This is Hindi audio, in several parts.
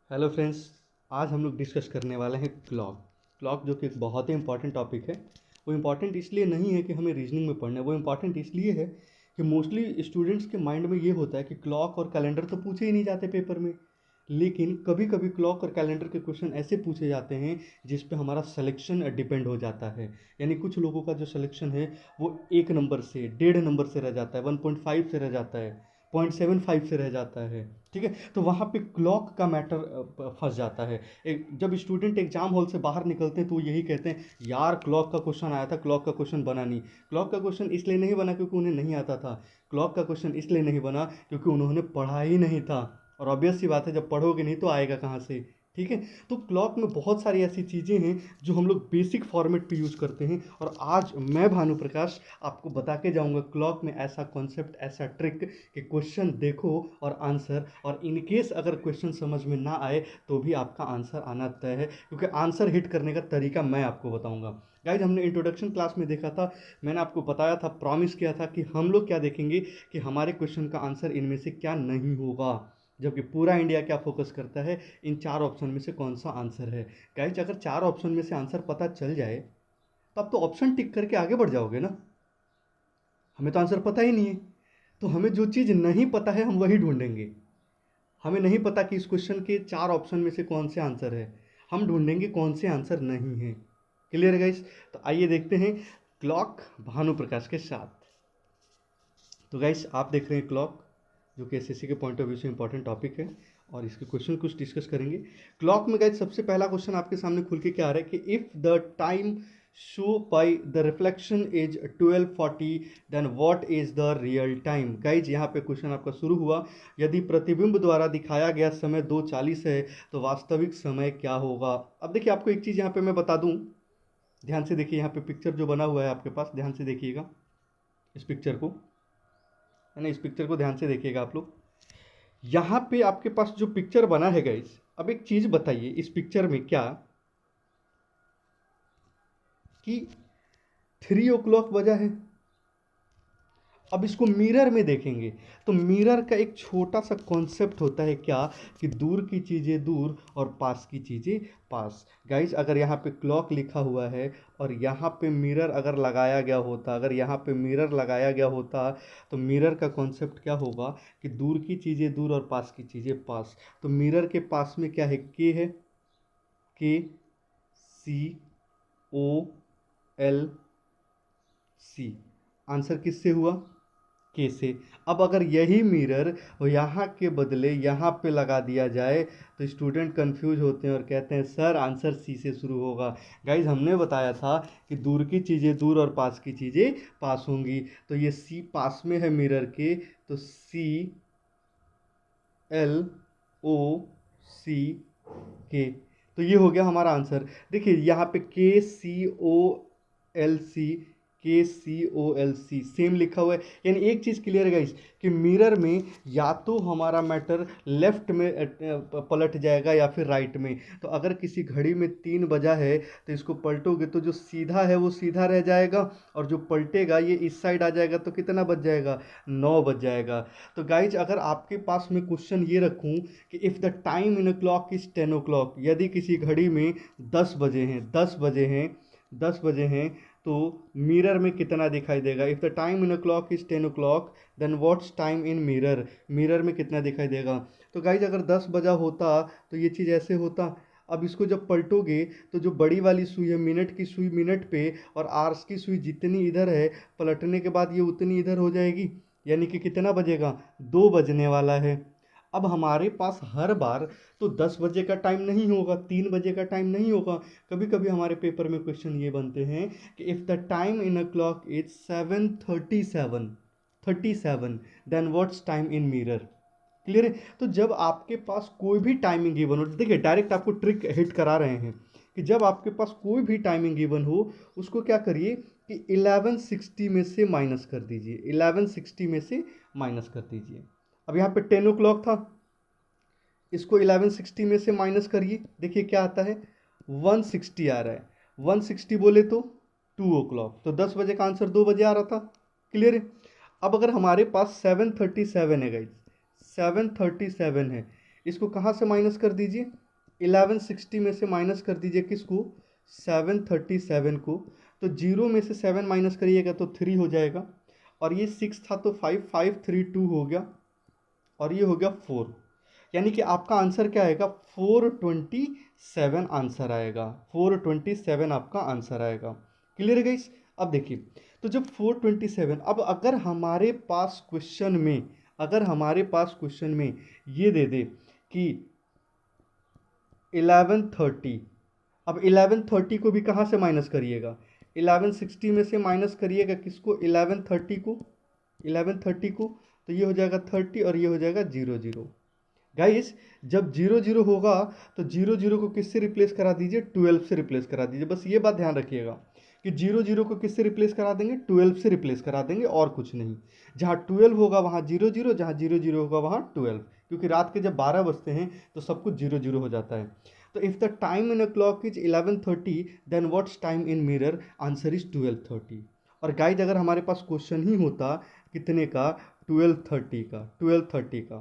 Hello friends. आज हम लोग डिस्कस करने वाले हैं क्लॉक जो कि एक बहुत ही इंपॉर्टेंट टॉपिक है। वो इम्पॉर्टेंट इसलिए नहीं है कि हमें रीजनिंग में पढ़ना है, वो इम्पॉर्टेंट इसलिए है कि मोस्टली स्टूडेंट्स के माइंड में ये होता है कि क्लॉक और कैलेंडर तो पूछे ही नहीं जाते पेपर में। लेकिन कभी कभी क्लॉक और कैलेंडर के क्वेश्चन ऐसे पूछे जाते हैं जिस पे हमारा सिलेक्शन डिपेंड हो जाता है। यानी कुछ लोगों का जो सिलेक्शन है वो 1 नंबर से 1.5 नंबर से रह जाता है, 1.5 से रह जाता है, 0.75 से रह जाता है। ठीक है, तो वहाँ पे क्लॉक का मैटर फंस जाता है। एक जब स्टूडेंट एग्जाम हॉल से बाहर निकलते हैं तो वो यही कहते हैं, यार क्लॉक का क्वेश्चन आया था, क्लॉक का क्वेश्चन बना नहीं। क्लॉक का क्वेश्चन इसलिए नहीं बना क्योंकि उन्हें नहीं आता था। क्लॉक का क्वेश्चन इसलिए नहीं बना क्योंकि उन्होंने पढ़ा ही नहीं था। और ऑब्वियस सी बात है, जब पढ़ोगे नहीं तो आएगा कहाँ से। ठीक है, तो क्लॉक में बहुत सारी ऐसी चीज़ें हैं जो हम लोग बेसिक फॉर्मेट पे यूज़ करते हैं। और आज मैं भानु प्रकाश आपको बता के जाऊंगा क्लॉक में ऐसा कॉन्सेप्ट, ऐसा ट्रिक कि क्वेश्चन देखो और आंसर, और इन केस अगर क्वेश्चन समझ में ना आए तो भी आपका आंसर आना तय है, क्योंकि आंसर हिट करने का तरीका मैं आपको बताऊंगा। गाइज, हमने इंट्रोडक्शन क्लास में देखा था, मैंने आपको बताया था, प्रॉमिस किया था कि हम लोग क्या देखेंगे कि हमारे क्वेश्चन का आंसर इनमें से क्या नहीं होगा। जबकि पूरा इंडिया क्या फोकस करता है, इन 4 ऑप्शन में से कौन सा आंसर है। गाइज, अगर 4 ऑप्शन में से आंसर पता चल जाए तो आप तो ऑप्शन टिक करके आगे बढ़ जाओगे ना। हमें तो आंसर पता ही नहीं है, तो हमें जो चीज़ नहीं पता है हम वही ढूंढेंगे। हमें नहीं पता कि इस क्वेश्चन के 4 ऑप्शन में से कौन से आंसर है, हम ढूंढेंगे कौन से आंसर नहीं है। क्लियर है गाइस? तो आइए देखते हैं क्लॉक भानु प्रकाश के साथ। तो गाइस, आप देख रहे हैं क्लॉक, जो कि एसएससी के पॉइंट ऑफ व्यू से इंपॉर्टेंट टॉपिक है और इसके क्वेश्चन कुछ डिस्कस करेंगे। क्लॉक में गाइस सबसे पहला क्वेश्चन आपके सामने खुल के क्या आ रहा है कि if the time show by the reflection is 12:40 then what is the real time. Guys, यहाँ पे क्वेश्चन आपका शुरू हुआ, यदि प्रतिबिंब द्वारा दिखाया गया समय 2:40 है तो वास्तविक समय क्या होगा। अब देखिए, आपको एक चीज़ यहाँ पे मैं बता दूं, ध्यान से देखिए, यहाँ पे पिक्चर जो बना हुआ है आपके पास, ध्यान से देखिएगा इस पिक्चर को, है ना, इस पिक्चर को ध्यान से देखिएगा आप लोग। यहाँ पे आपके पास जो पिक्चर बना है गाइस, अब एक चीज बताइए, इस पिक्चर में क्या कि 3 o'clock बजा है। अब इसको मिरर में देखेंगे तो मिरर का एक छोटा सा कॉन्सेप्ट होता है क्या, कि दूर की चीज़ें दूर और पास की चीज़ें पास। गाइस, अगर यहाँ पे क्लॉक लिखा हुआ है और यहाँ पे मिरर अगर लगाया गया होता, अगर यहाँ पे मिरर लगाया गया होता, तो मिरर का कॉन्सेप्ट क्या होगा कि दूर की चीज़ें दूर और पास की चीज़ें पास। तो मिरर के पास में क्या है, के है, के, सी, ओ, एल, सी। आंसर किससे हुआ, के से। अब अगर यही मिरर यहाँ के बदले यहाँ पे लगा दिया जाए तो स्टूडेंट कंफ्यूज होते हैं और कहते हैं सर आंसर सी से शुरू होगा। गाइज, हमने बताया था कि दूर की चीज़ें दूर और पास की चीज़ें पास होंगी, तो ये सी पास में है मिरर के, तो सी, एल, ओ, सी, के। तो ये हो गया हमारा आंसर। देखिए यहाँ पे के सी ओ एल सी, के सी ओ एल सी सेम लिखा हुआ है। यानी एक चीज़ क्लियर है गाइस, कि मिरर में या तो हमारा मैटर लेफ्ट में पलट जाएगा या फिर राइट में। तो अगर किसी घड़ी में 3 बजा है तो इसको पलटोगे तो जो सीधा है वो सीधा रह जाएगा, और जो पलटेगा ये इस साइड आ जाएगा, तो कितना बज जाएगा, 9 बज जाएगा। तो गाइज, अगर आपके पास मैं क्वेश्चन ये रखूं कि if the time in a clock is 10 o'clock, यदि किसी घड़ी में 10 बजे हैं, 10 बजे हैं, 10 बजे हैं, तो मिरर में कितना दिखाई देगा। If the time in a clock is 10 o'clock then what's time in mirror, mirror में कितना दिखाई देगा। तो गाइज, अगर 10 बजा होता तो ये चीज़ ऐसे होता। अब इसको जब पलटोगे तो जो बड़ी वाली सुई है, मिनट की सुई मिनट पे, और आर्स की सुई जितनी इधर है, पलटने के बाद ये उतनी इधर हो जाएगी। यानी कि कितना बजेगा, 2 बजने वाला है। अब हमारे पास हर बार तो 10 बजे का टाइम नहीं होगा, 3 बजे का टाइम नहीं होगा। कभी कभी हमारे पेपर में क्वेश्चन ये बनते हैं कि if the time in a clock is 7:37 then what's time in mirror. Clear है? तो जब आपके पास कोई भी टाइमिंग गिवन हो, देखिए डायरेक्ट आपको ट्रिक हिट करा रहे हैं कि जब आपके पास कोई भी टाइमिंग गिवन हो, उसको क्या करिए कि 1160 में से माइनस कर दीजिए, 1160 में से माइनस कर दीजिए। अब यहाँ पे 10 o'clock था, इसको 1160 में से माइनस करिए, देखिए क्या आता है, 160 आ रहा है। 160 बोले तो 2 o'clock, तो 10 बजे का आंसर 2 बजे आ रहा था। क्लियर है? अब अगर हमारे पास 737 है गाइज, 737 है, इसको कहाँ से माइनस कर दीजिए, 1160 में से माइनस कर दीजिए किसको, 737 को। तो 0 में से 7 माइनस करिएगा तो 3 हो जाएगा, और ये 6 था तो 5 हो गया, और ये हो गया 4। यानी कि आपका आंसर क्या आएगा, 427 आंसर आएगा, 427 आपका आंसर आएगा। क्लियर है गाइस। अब देखिए, तो जब 427, अब अगर हमारे पास क्वेश्चन में, ये दे दे कि 1130, अब 1130 को भी कहाँ से माइनस करिएगा, 1160 में से माइनस करिएगा किसको, 1130 को, तो ये हो जाएगा 30 और ये हो जाएगा 00। गाइस जब 00 होगा तो 00 को किससे रिप्लेस करा दीजिए, 12 से रिप्लेस करा दीजिए। बस ये बात ध्यान रखिएगा कि 00 को किससे रिप्लेस करा देंगे, 12 से रिप्लेस करा देंगे, और कुछ नहीं। जहाँ 12 होगा वहाँ 00, जहाँ 00 होगा वहाँ 12, क्योंकि रात के जब 12 बजते हैं तो सब कुछ 00 हो जाता है। तो if the time in a clock is 11:30 then what's time in mirror, answer is 12:30। और गाइज अगर हमारे पास क्वेश्चन ही होता कितने का, 12:30 का,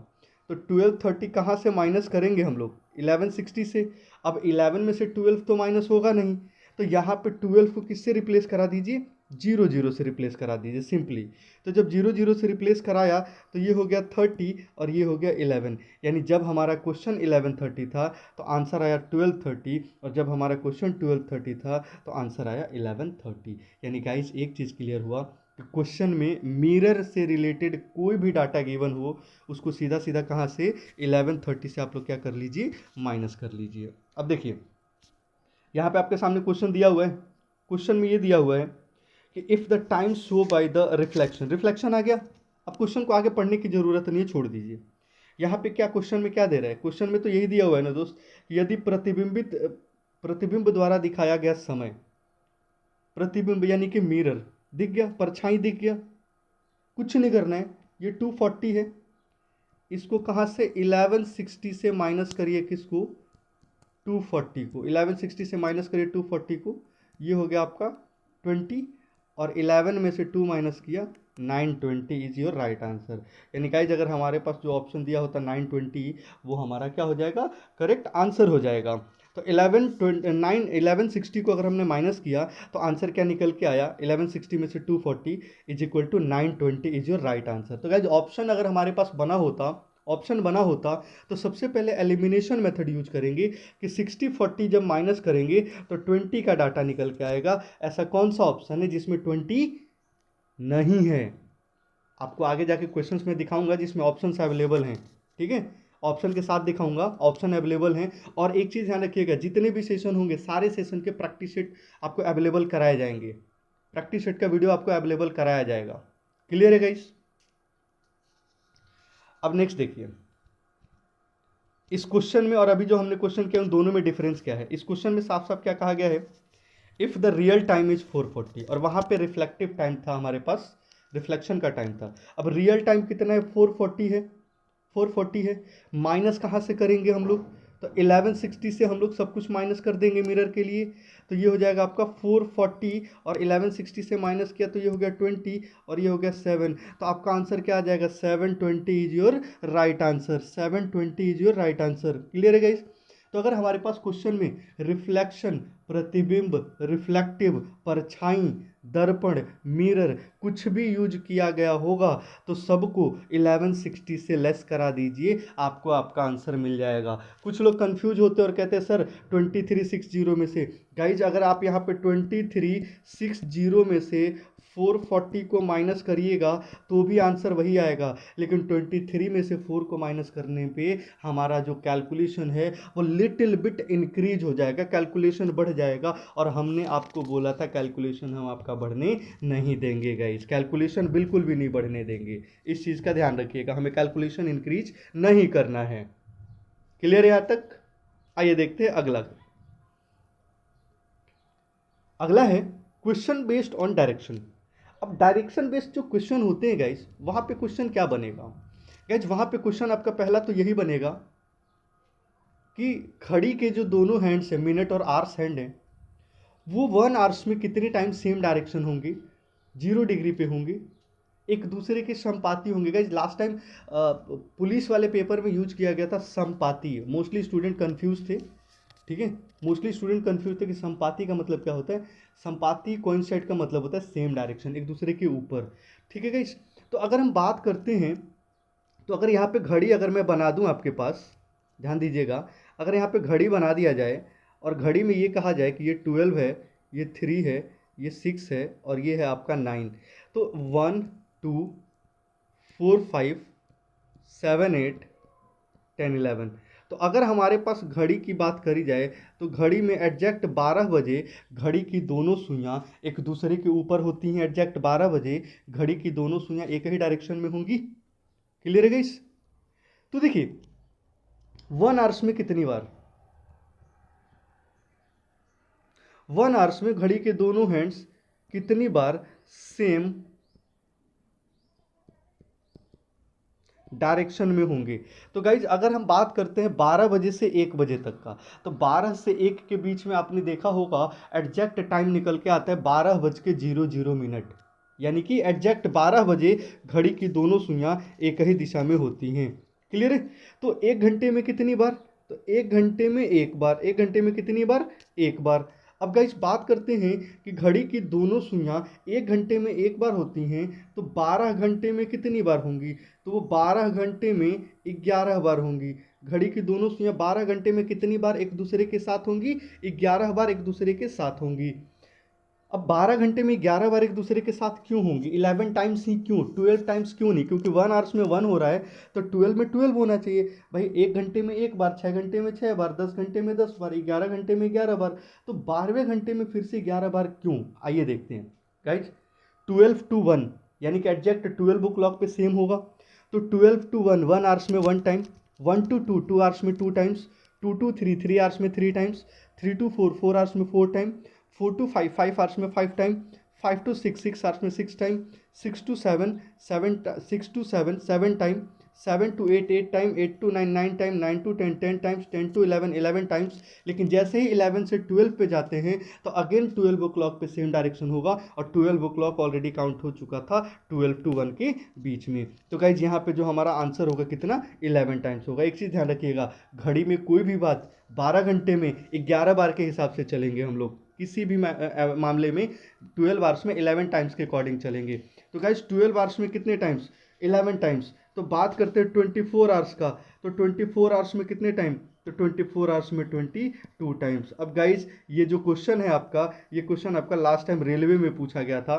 तो 12:30 कहाँ से माइनस करेंगे हम लोग, 1160 से। अब 11 में से 12 तो माइनस होगा नहीं, तो यहाँ पे 12 को किससे रिप्लेस करा दीजिए, 00 से रिप्लेस करा दीजिए सिंपली। तो जब 00 से रिप्लेस कराया तो ये हो गया 30 और ये हो गया 11, यानी जब हमारा क्वेश्चन 11:30 था तो आंसर आया 12:30, और जब हमारा क्वेश्चन 12:30 था तो आंसर आया 11:30। यानी गाइस एक चीज़ क्लियर हुआ, क्वेश्चन में मिरर से रिलेटेड कोई भी डाटा गिवन हो उसको सीधा सीधा कहाँ से, 11:30 से आप लोग क्या कर लीजिए, माइनस कर लीजिए। अब देखिए यहाँ पे आपके सामने क्वेश्चन दिया हुआ है, क्वेश्चन में ये दिया हुआ है कि if the time show by the reflection आ गया। अब क्वेश्चन को आगे पढ़ने की जरूरत नहीं है, छोड़ दीजिए। यहाँ पे क्या क्वेश्चन में क्या दे रहा है, क्वेश्चन में तो यही दिया हुआ है ना दोस्त, यदि प्रतिबिंब द्वारा दिखाया गया समय, प्रतिबिंब यानी कि मिरर दिख गया, परछाई दिख गया, कुछ नहीं करना है, ये 240 है, इसको कहाँ से, 1160 से माइनस करिए किसको, 240 को, 1160 से माइनस करिए 240 को, ये हो गया आपका 20, और 11 में से 2 माइनस किया 920 इज योर राइट आंसर। यानी गाइज अगर हमारे पास जो ऑप्शन दिया होता 920, वो हमारा क्या हो जाएगा, करेक्ट आंसर हो जाएगा। तो 1160 को अगर हमने माइनस किया तो आंसर क्या निकल के आया, 1160 में से 240 is equal to 920 is your right answer. तो गाइज ऑप्शन अगर हमारे पास बना होता तो सबसे पहले एलिमिनेशन मेथड यूज करेंगे कि 60-40 जब माइनस करेंगे तो 20 का डाटा निकल के आएगा। ऐसा कौन सा ऑप्शन है जिसमें 20 नहीं है, आपको आगे जाके क्वेश्चंस में दिखाऊंगा जिसमें ऑप्शंस अवेलेबल हैं, ठीक है, ऑप्शन के साथ दिखाऊंगा, ऑप्शन अवेलेबल हैं। और एक चीज़ ध्यान रखिएगा, जितने भी सेशन होंगे सारे सेशन के प्रैक्टिस सेट आपको अवेलेबल कराए जाएंगे, प्रैक्टिस सेट का वीडियो आपको अवेलेबल कराया जाएगा। क्लियर है गाइस। अब नेक्स्ट देखिए, इस क्वेश्चन में और अभी जो हमने क्वेश्चन किया उन दोनों में डिफरेंस क्या है। इस क्वेश्चन में साफ साफ क्या कहा गया है, if the real time is 440, और वहाँ पे रिफ्लेक्टिव टाइम था हमारे पास, रिफ्लेक्शन का टाइम था। अब रियल टाइम कितना है, 440 है, 440 है, माइनस कहाँ से करेंगे हम लोग, तो 1160 से हम लोग सब कुछ माइनस कर देंगे मिरर के लिए, तो ये हो जाएगा आपका 440, और 1160 से माइनस किया तो ये हो गया 20, और ये हो गया 7। तो आपका आंसर क्या आ जाएगा, 720 is your right answer, 720 is your right answer. Clear है गाइस। तो अगर हमारे पास क्वेश्चन में रिफ्लेक्शन, प्रतिबिंब, रिफ्लेक्टिव, परछाई, दर्पण, मिरर कुछ भी यूज किया गया होगा तो सबको 1160 से लेस करा दीजिए, आपको आपका आंसर मिल जाएगा। कुछ लोग कंफ्यूज होते हैं और कहते हैं सर 2360 में से, गाइज अगर आप यहाँ पे 2360 में से 440 को माइनस करिएगा तो भी आंसर वही आएगा, लेकिन 23 में से 4 को माइनस करने पे हमारा जो कैलकुलेशन है वो लिटिल बिट इंक्रीज हो जाएगा, कैलकुलेशन बढ़ जाएगा। और हमने आपको बोला था कैलकुलेशन हम आपका बढ़ने नहीं देंगे गाइस, कैलकुलेशन बिल्कुल भी नहीं बढ़ने देंगे, इस चीज़ का ध्यान रखिएगा, हमें कैलकुलेशन इंक्रीज नहीं करना है। क्लियर है यहाँ तक। आइए देखते हैं अगला। अगला है क्वेश्चन बेस्ड ऑन डायरेक्शन। अब डायरेक्शन बेस्ड जो क्वेश्चन होते हैं गाइस, वहाँ पे क्वेश्चन क्या बनेगा गाइस, वहाँ पे क्वेश्चन आपका पहला तो यही बनेगा कि घड़ी के जो दोनों हैंड्स हैं, मिनट और आवर्स हैंड हैं, वो 1 आवर्स में कितने टाइम सेम डायरेक्शन होंगी, 0 डिग्री पे होंगी, एक दूसरे के संपाती होंगे। गाइज लास्ट टाइम पुलिस वाले पेपर में यूज किया गया था संपाती, मोस्टली स्टूडेंट कंफ्यूज थे, ठीक है, मोस्टली स्टूडेंट कंफ्यूज थे कि संपाती का मतलब क्या होता है। संपाती कोइंसाइड का मतलब होता है सेम डायरेक्शन, एक दूसरे के ऊपर, ठीक है गाइज। तो अगर हम बात करते हैं, तो अगर यहाँ पे घड़ी अगर मैं बना दूँ आपके पास, ध्यान दीजिएगा, अगर यहाँ पे घड़ी बना दिया जाए और घड़ी में ये कहा जाए कि ये 12 है, ये 3 है, ये 6 है और ये है आपका 9, तो 1 2 4 5 7 8 10 11। तो अगर हमारे पास घड़ी की बात करी जाए तो घड़ी में एग्जैक्ट 12 बजे घड़ी की दोनों सुइयां एक दूसरे के ऊपर होती हैं। एग्जैक्ट 12 बजे घड़ी की दोनों सुइयां एक ही डायरेक्शन में होंगी। क्लियर है गाइस? तो देखिए 1 आवर्स में कितनी बार, 1 आवर्स में घड़ी के दोनों हैंड्स कितनी बार सेम डायरेक्शन में होंगे। तो गाइज अगर हम बात करते हैं 12 बजे से 1 बजे तक का, तो 12 से 1 के बीच में आपने देखा होगा एग्जैक्ट टाइम निकल के आता है 12:00, यानी कि एग्जैक्ट 12 बजे घड़ी की दोनों सुइयां एक ही दिशा में होती हैं। क्लियर है? तो 1 घंटे में कितनी बार, तो 1 घंटे में एक बार, 1 घंटे में कितनी बार, एक बार। अब गाइस बात करते हैं कि घड़ी की दोनों सुइयां 1 घंटे में एक बार होती हैं, तो 12 घंटे में कितनी बार होंगी, तो वो 12 घंटे में 11 बार होंगी। घड़ी की दोनों सुइयां 12 घंटे में कितनी बार एक दूसरे के साथ होंगी, 11 बार एक दूसरे के साथ होंगी। अब 12 घंटे में 11 बार एक दूसरे के साथ क्यों होंगी, 11 टाइम्स ही क्यों, 12 टाइम्स क्यों नहीं, क्योंकि 1 आवर्स में 1 हो रहा है तो 12 में 12 होना चाहिए भाई। 1 घंटे में एक बार, 6 घंटे में 6 बार, 10 घंटे में 10 बार, 11 घंटे में 11 बार, तो 12वें घंटे में फिर से 11 बार क्यों, आइए देखते हैं गाइज। 12 to 1 यानी कि एग्जैक्ट 12 o'clock पे सेम होगा, तो 12 to 1 1 आवर्स में 1 टाइम, 1 to 2 2 आवर्स में 2 टाइम्स, 2 to 3 3 आवर्स में 3 टाइम्स, 3 to 4 4 आवर्स में 4 टाइम, 4 to 5 5 आवर्स में 5 टाइम, 5 to 6 6 आवर्स में 6 time, 6 to 7 7 6 to 7 7 time, 7 to 8 8 time, 8 to 9 9 time, 9 to 10 10 times, 10 to 11 11 times. लेकिन जैसे ही 11 से 12 पे जाते हैं तो अगेन 12 o'clock पे सेम डायरेक्शन होगा, और 12 o'clock ऑलरेडी काउंट हो चुका था 12 to 1 के बीच में। तो गाइज यहाँ पे जो हमारा आंसर होगा कितना, 11 टाइम्स होगा। एक चीज़ ध्यान रखिएगा, घड़ी में कोई भी बात 12 घंटे में 11 बार के हिसाब से चलेंगे हम लोग, किसी भी मामले में 12 आवर्स में 11 टाइम्स के अकॉर्डिंग चलेंगे। तो गाइज 12 आवर्स में कितने टाइम्स, 11 टाइम्स। तो बात करते हैं 24 आवर्स का, तो 24 आवर्स में कितने टाइम, तो 24 आवर्स में 22 टाइम्स। अब गाइज ये जो क्वेश्चन है आपका, ये क्वेश्चन आपका लास्ट टाइम रेलवे में पूछा गया था,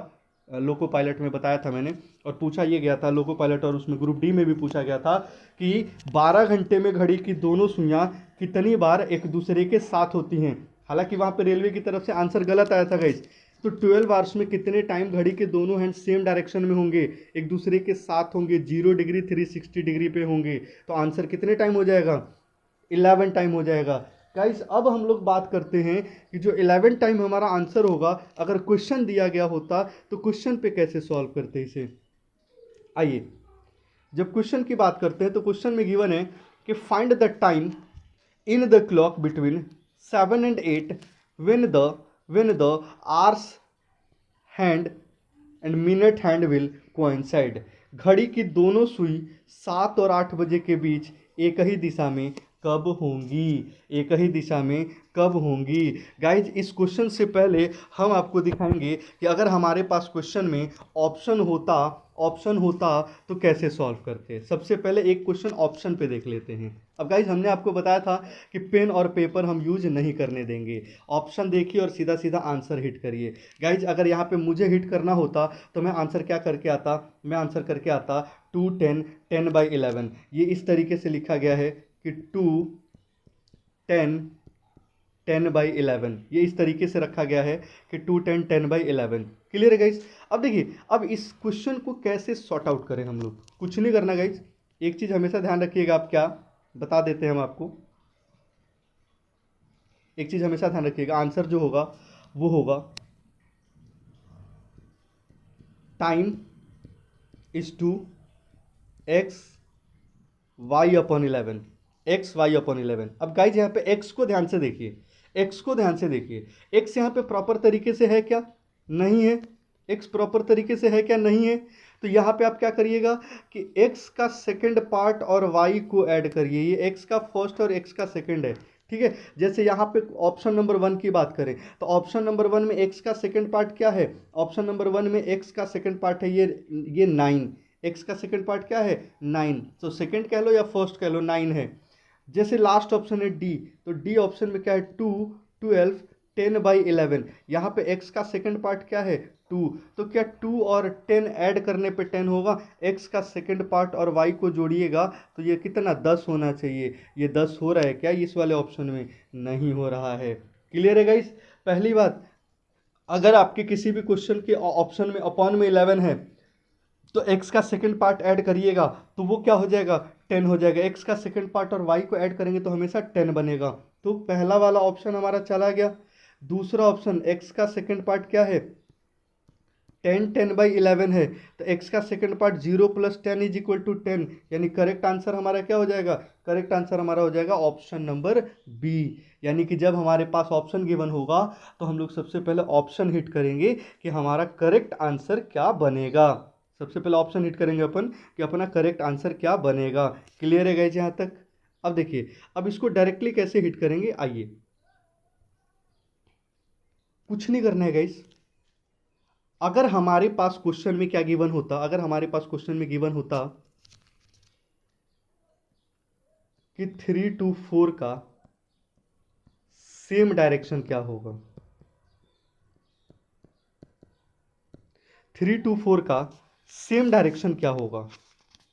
लोको पायलट में बताया था मैंने, और पूछा ये गया था लोको पायलट, और उसमें ग्रुप डी में भी पूछा गया था कि 12 घंटे में घड़ी की दोनों सुइयां कितनी बार एक दूसरे के साथ होती हैं। हालांकि वहाँ पे रेलवे की तरफ से आंसर गलत आया था गाइज। तो 12 आवर्स में कितने टाइम घड़ी के दोनों हैंड सेम डायरेक्शन में होंगे, एक दूसरे के साथ होंगे, 0 डिग्री 360 डिग्री पे होंगे, तो आंसर कितने टाइम हो जाएगा, 11 टाइम हो जाएगा। गाइस अब हम लोग बात करते हैं कि जो 11 टाइम हमारा आंसर होगा, अगर क्वेश्चन दिया गया होता तो क्वेश्चन पे कैसे सॉल्व करते इसे। आइए जब क्वेश्चन की बात करते हैं तो क्वेश्चन में गिवन है कि find the time in the clock between 7 and 8 when the hours hand and minute hand will coincide। घड़ी की दोनों सुई 7 और 8 बजे के बीच एक ही दिशा में कब होंगी, एक ही दिशा में कब होंगी। गाइज इस क्वेश्चन से पहले हम आपको दिखाएंगे कि अगर हमारे पास क्वेश्चन में ऑप्शन होता तो कैसे सॉल्व करते। सबसे पहले एक क्वेश्चन ऑप्शन पे देख लेते हैं। अब गाइज हमने आपको बताया था कि पेन और पेपर हम यूज नहीं करने देंगे, ऑप्शन देखिए और सीधा सीधा आंसर हिट करिए। गाइज अगर यहाँ पे मुझे हिट करना होता तो मैं आंसर क्या करके आता, मैं आंसर करके आता 2 10 10/11। ये इस तरीके से लिखा गया है कि 2 10 10/11, ये इस तरीके से रखा गया है कि 2 10 10/11। क्लियर है गाइज? अब देखिए अब इस क्वेश्चन को कैसे सॉर्ट आउट करें हम लोग, कुछ नहीं करना गाइज। एक चीज़ हमेशा ध्यान रखिएगा, आप क्या बता देते हैं हम आपको, एक चीज़ हमेशा ध्यान रखिएगा, आंसर जो होगा वो होगा time is two x y upon 11, x y upon 11। अब गाइज यहाँ पे एक्स को ध्यान से देखिए, एक्स को ध्यान से देखिए, एक्स यहाँ पे प्रॉपर तरीके से है क्या, नहीं है। एक्स प्रॉपर तरीके से है क्या, नहीं है। तो यहाँ पे आप क्या करिएगा कि x का सेकंड पार्ट और y को ऐड करिए। ये x का फर्स्ट और x का सेकंड है, ठीक है। जैसे यहाँ पे ऑप्शन नंबर 1 की बात करें तो ऑप्शन नंबर 1 में x का सेकंड पार्ट क्या है, ऑप्शन नंबर 1 में x का सेकंड पार्ट है ये 9, x का सेकंड पार्ट क्या है 9, तो सेकंड कह लो या फर्स्ट कह लो 9 है। जैसे लास्ट ऑप्शन है डी, तो डी ऑप्शन में क्या है 2, 12, 10/11, यहाँ पे x का सेकंड पार्ट क्या है 2, तो क्या 2 और 10 ऐड करने पे 10 होगा, x का सेकंड पार्ट और y को जोड़िएगा तो ये कितना 10 होना चाहिए। ये 10 हो रहा है क्या इस वाले ऑप्शन में, नहीं हो रहा है। क्लियर है गाइस। पहली बात, अगर आपके किसी भी क्वेश्चन के ऑप्शन में अपॉन में 11 है तो x का सेकंड पार्ट ऐड करिएगा तो वो क्या हो जाएगा 10 हो जाएगा। x का सेकंड पार्ट और y को ऐड करेंगे तो हमेशा 10 बनेगा। तो पहला वाला ऑप्शन हमारा चला गया। दूसरा ऑप्शन x का सेकंड पार्ट क्या है 10, 10/11 है, तो x का सेकंड पार्ट 0 + 10 = 10, यानी करेक्ट आंसर हमारा क्या हो जाएगा, करेक्ट आंसर हमारा हो जाएगा ऑप्शन नंबर बी। यानी कि जब हमारे पास ऑप्शन गिवन होगा तो हम लोग सबसे पहले ऑप्शन हिट करेंगे कि हमारा करेक्ट आंसर क्या बनेगा। सबसे पहले ऑप्शन हिट करेंगे अपन कि अपना करेक्ट आंसर क्या बनेगा। क्लियर है गाइस यहाँ तक। अब देखिए, अब इसको डायरेक्टली कैसे हिट करेंगे, आइए। कुछ नहीं करना है गाइस। अगर हमारे पास क्वेश्चन में क्या गिवन होता, अगर हमारे पास क्वेश्चन में गिवन होता कि 3 to 4 का सेम डायरेक्शन क्या होगा, 3 to 4 का सेम डायरेक्शन क्या होगा,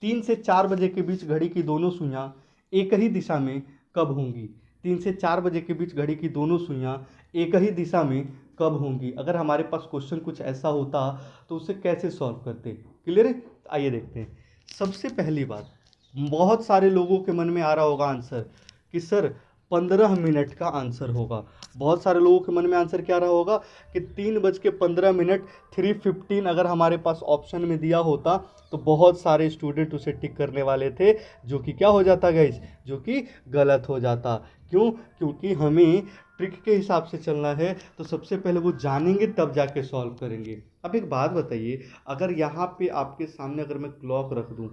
3 से 4 बजे के बीच घड़ी की दोनों सुइयां एक ही दिशा में कब होंगी, 3 से 4 बजे के बीच घड़ी की दोनों सुइयां एक ही दिशा में कब होंगी। अगर हमारे पास क्वेश्चन कुछ ऐसा होता तो उसे कैसे सॉल्व करते। क्लियर है। आइए देखते हैं। सबसे पहली बात, बहुत सारे लोगों के मन में आ रहा होगा आंसर कि सर 15 मिनट का आंसर होगा। बहुत सारे लोगों के मन में आंसर क्या रहा होगा कि 3:15 3:15 अगर हमारे पास ऑप्शन में दिया होता तो बहुत सारे स्टूडेंट उसे टिक करने वाले थे, जो कि क्या हो जाता गाइस, जो कि गलत हो जाता। क्यों, क्योंकि हमें ट्रिक के हिसाब से चलना है, तो सबसे पहले वो जानेंगे तब जाके सॉल्व करेंगे। अब एक बात बताइए, अगर यहाँ पे आपके सामने अगर मैं क्लॉक रख दूँ,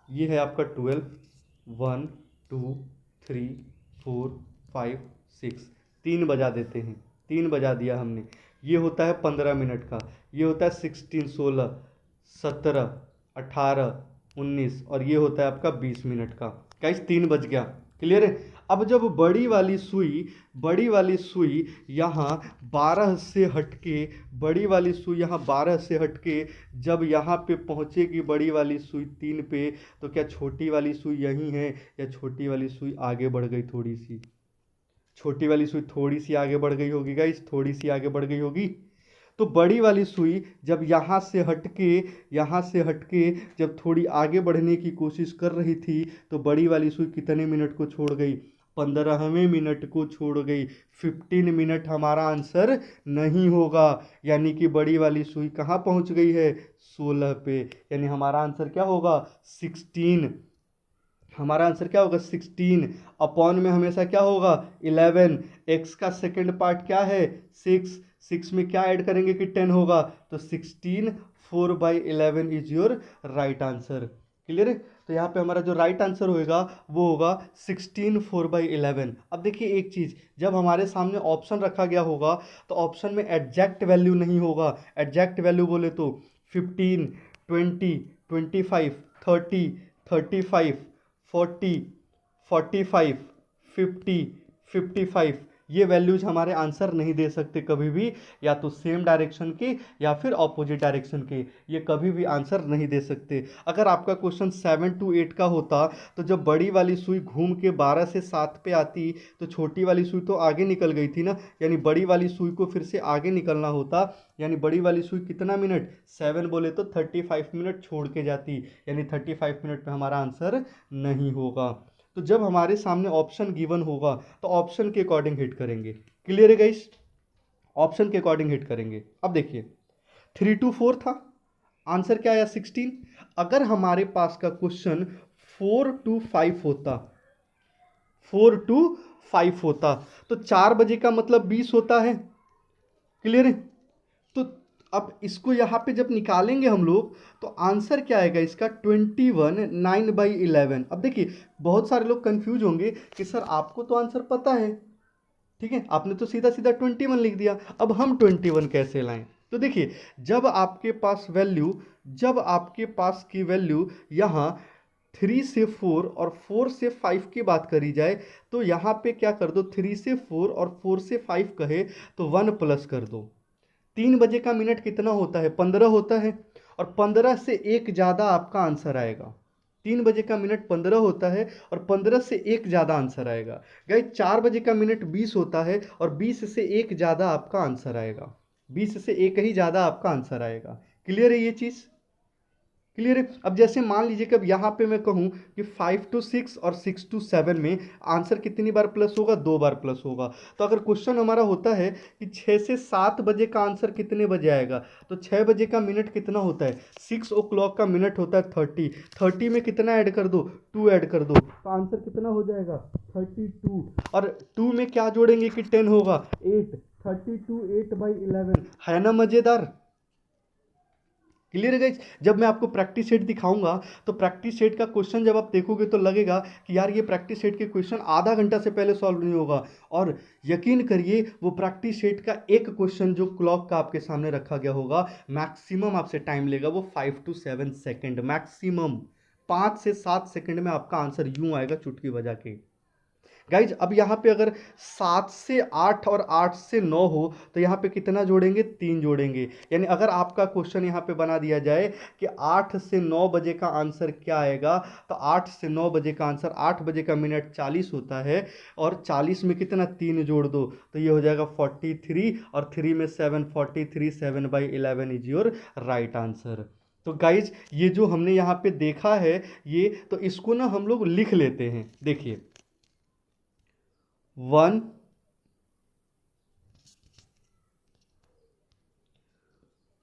ये है आपका 12, 1, 2, 3, 4, 5, 6, 3 बजा देते हैं, 3 बजा दिया हमने। ये होता है 15 मिनट का, ये होता है 16, 16, 17, 18, 19 और ये होता है आपका 20 मिनट का। गाइस 3 बज गया। क्लियर है। अब जब बड़ी वाली सुई यहाँ 12 से हटके, बड़ी वाली सुई यहाँ 12 से हटके जब यहाँ पे पहुँचेगी बड़ी वाली सुई 3 पे, तो क्या छोटी वाली सुई यहीं है या छोटी वाली सुई आगे बढ़ गई थोड़ी सी, छोटी वाली सुई थोड़ी सी आगे बढ़ गई होगी गाइस, थोड़ी सी आगे बढ़ गई होगी। तो बड़ी वाली सुई जब यहाँ से हटके जब थोड़ी आगे बढ़ने की कोशिश कर रही थी, तो बड़ी वाली सुई कितने मिनट को छोड़ गई, 15वें मिनट को छोड़ गई। 15 मिनट हमारा आंसर नहीं होगा। यानी कि बड़ी वाली सुई कहाँ पहुँच गई है, 16 पे। यानी हमारा आंसर क्या होगा 16। हमारा आंसर क्या होगा 16। अपॉन में हमेशा क्या होगा 11। एक्स का सेकंड पार्ट क्या है 6, 6 में क्या ऐड करेंगे कि 10 होगा, तो 16 4/11 is your right answer. Clear है। तो यहाँ पे हमारा जो राइट आंसर होगा वो होगा 16 4/11। अब देखिए एक चीज़, जब हमारे सामने ऑप्शन रखा गया होगा तो ऑप्शन में एग्जैक्ट वैल्यू नहीं होगा। एग्जैक्ट वैल्यू बोले तो 15, 20, 25, 30, 35, 40, 45, 50, 55, ये वैल्यूज हमारे आंसर नहीं दे सकते कभी भी, या तो सेम डायरेक्शन के या फिर ऑपोजिट डायरेक्शन के, ये कभी भी आंसर नहीं दे सकते। अगर आपका क्वेश्चन 7 to 8 का होता तो जब बड़ी वाली सुई घूम के 12 से 7 पे आती तो छोटी वाली सुई तो आगे निकल गई थी ना, यानी बड़ी वाली सुई को फिर से आगे निकलना होता। यानी बड़ी वाली सुई कितना मिनट 7 बोले तो 35 मिनट छोड़ के जाती, यानी 35 मिनट में हमारा आंसर नहीं होगा। तो जब हमारे सामने ऑप्शन गिवन होगा तो ऑप्शन के अकॉर्डिंग हिट करेंगे। क्लियर है गाइस। ऑप्शन के अकॉर्डिंग हिट करेंगे। अब देखिए 3 to 4 था, आंसर क्या आया 16। अगर हमारे पास का क्वेश्चन 4 to 5 होता, 4 to 5 होता तो 4 बजे का मतलब 20 होता है। क्लियर है। तो अब इसको यहाँ पे जब निकालेंगे हम लोग तो आंसर क्या आएगा इसका 21 9/11। अब देखिए बहुत सारे लोग कंफ्यूज होंगे कि सर आपको तो आंसर पता है, ठीक है, आपने तो सीधा सीधा 21 लिख दिया, अब हम 21 कैसे लाएं? तो देखिए जब आपके पास की वैल्यू यहाँ 3 से 4 और 4 से 5 की बात करी जाए तो यहाँ पे क्या कर दो, 3 से 4 और 4 से 5 कहे तो 1 प्लस कर दो। 3 बजे का मिनट कितना होता है, 15 होता है, और 15 से एक ज़्यादा आपका आंसर आएगा। 3 बजे का मिनट 15 होता है और 15 से एक ज़्यादा आंसर आएगा। गाइस 4 बजे का मिनट 20 होता है और 20 से एक ज़्यादा आपका आंसर आएगा, 20 से एक ही ज़्यादा आपका आंसर आएगा। क्लियर है ये चीज़? क्लियर है? अब जैसे मान लीजिए कि अब यहाँ पे मैं कहूँ कि 5 to 6 और 6 to 7 में आंसर कितनी बार प्लस होगा, 2 बार प्लस होगा। तो अगर क्वेश्चन हमारा होता है कि 6 से 7 बजे का आंसर कितने बजे आएगा, तो 6 बजे का मिनट कितना होता है, 6 o'clock का मिनट होता है 30 में कितना ऐड कर दो, 2 ऐड कर दो, तो आंसर कितना हो जाएगा 32। और 2 में क्या जोड़ेंगे कि 10 होगा, 8, 32 8/11। है ना मज़ेदार? क्लियर है गाइस? जब मैं आपको प्रैक्टिस सेट दिखाऊंगा तो प्रैक्टिस सेट का क्वेश्चन जब आप देखोगे तो लगेगा कि यार ये प्रैक्टिस सेट के क्वेश्चन आधा घंटा से पहले सॉल्व नहीं होगा। और यकीन करिए वो प्रैक्टिस सेट का एक क्वेश्चन जो क्लॉक का आपके सामने रखा गया होगा, मैक्सिमम आपसे टाइम लेगा वो 5 to 7 सेकेंड, मैक्सिमम 5 से 7 सेकेंड में आपका आंसर यूं आएगा चुटकी बजा के। गाइज अब यहाँ पे अगर 7 से 8 और 8 से 9 हो तो यहाँ पे कितना जोड़ेंगे, 3 जोड़ेंगे। यानी अगर आपका क्वेश्चन यहाँ पे बना दिया जाए कि 8 से 9 बजे का आंसर क्या आएगा, तो 8 से 9 बजे का आंसर, 8 बजे का मिनट 40 होता है और 40 में कितना 3 जोड़ दो तो ये हो जाएगा 43 और 3 में 7, 43, 7/11 इज योर राइट आंसर। तो गाइज ये जो हमने यहाँ पे देखा है ये, तो इसको ना हम लोग लिख लेते हैं। देखिए 1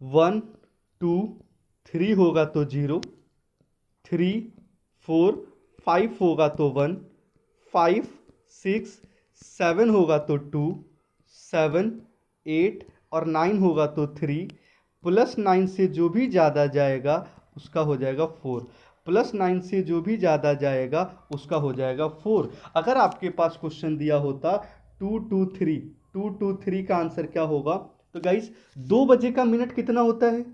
1 2 3 होगा तो 0, 3 4 5 होगा तो 1, 5 6 7 होगा तो 2, 7 8 और 9 होगा तो 3, प्लस 9 से जो भी ज़्यादा जाएगा उसका हो जाएगा 4, प्लस 9 से जो भी ज़्यादा जाएगा उसका हो जाएगा 4। अगर आपके पास क्वेश्चन दिया होता 2 2 3, 2 2 3 का आंसर क्या होगा, तो गाइस 2 बजे का मिनट कितना होता है,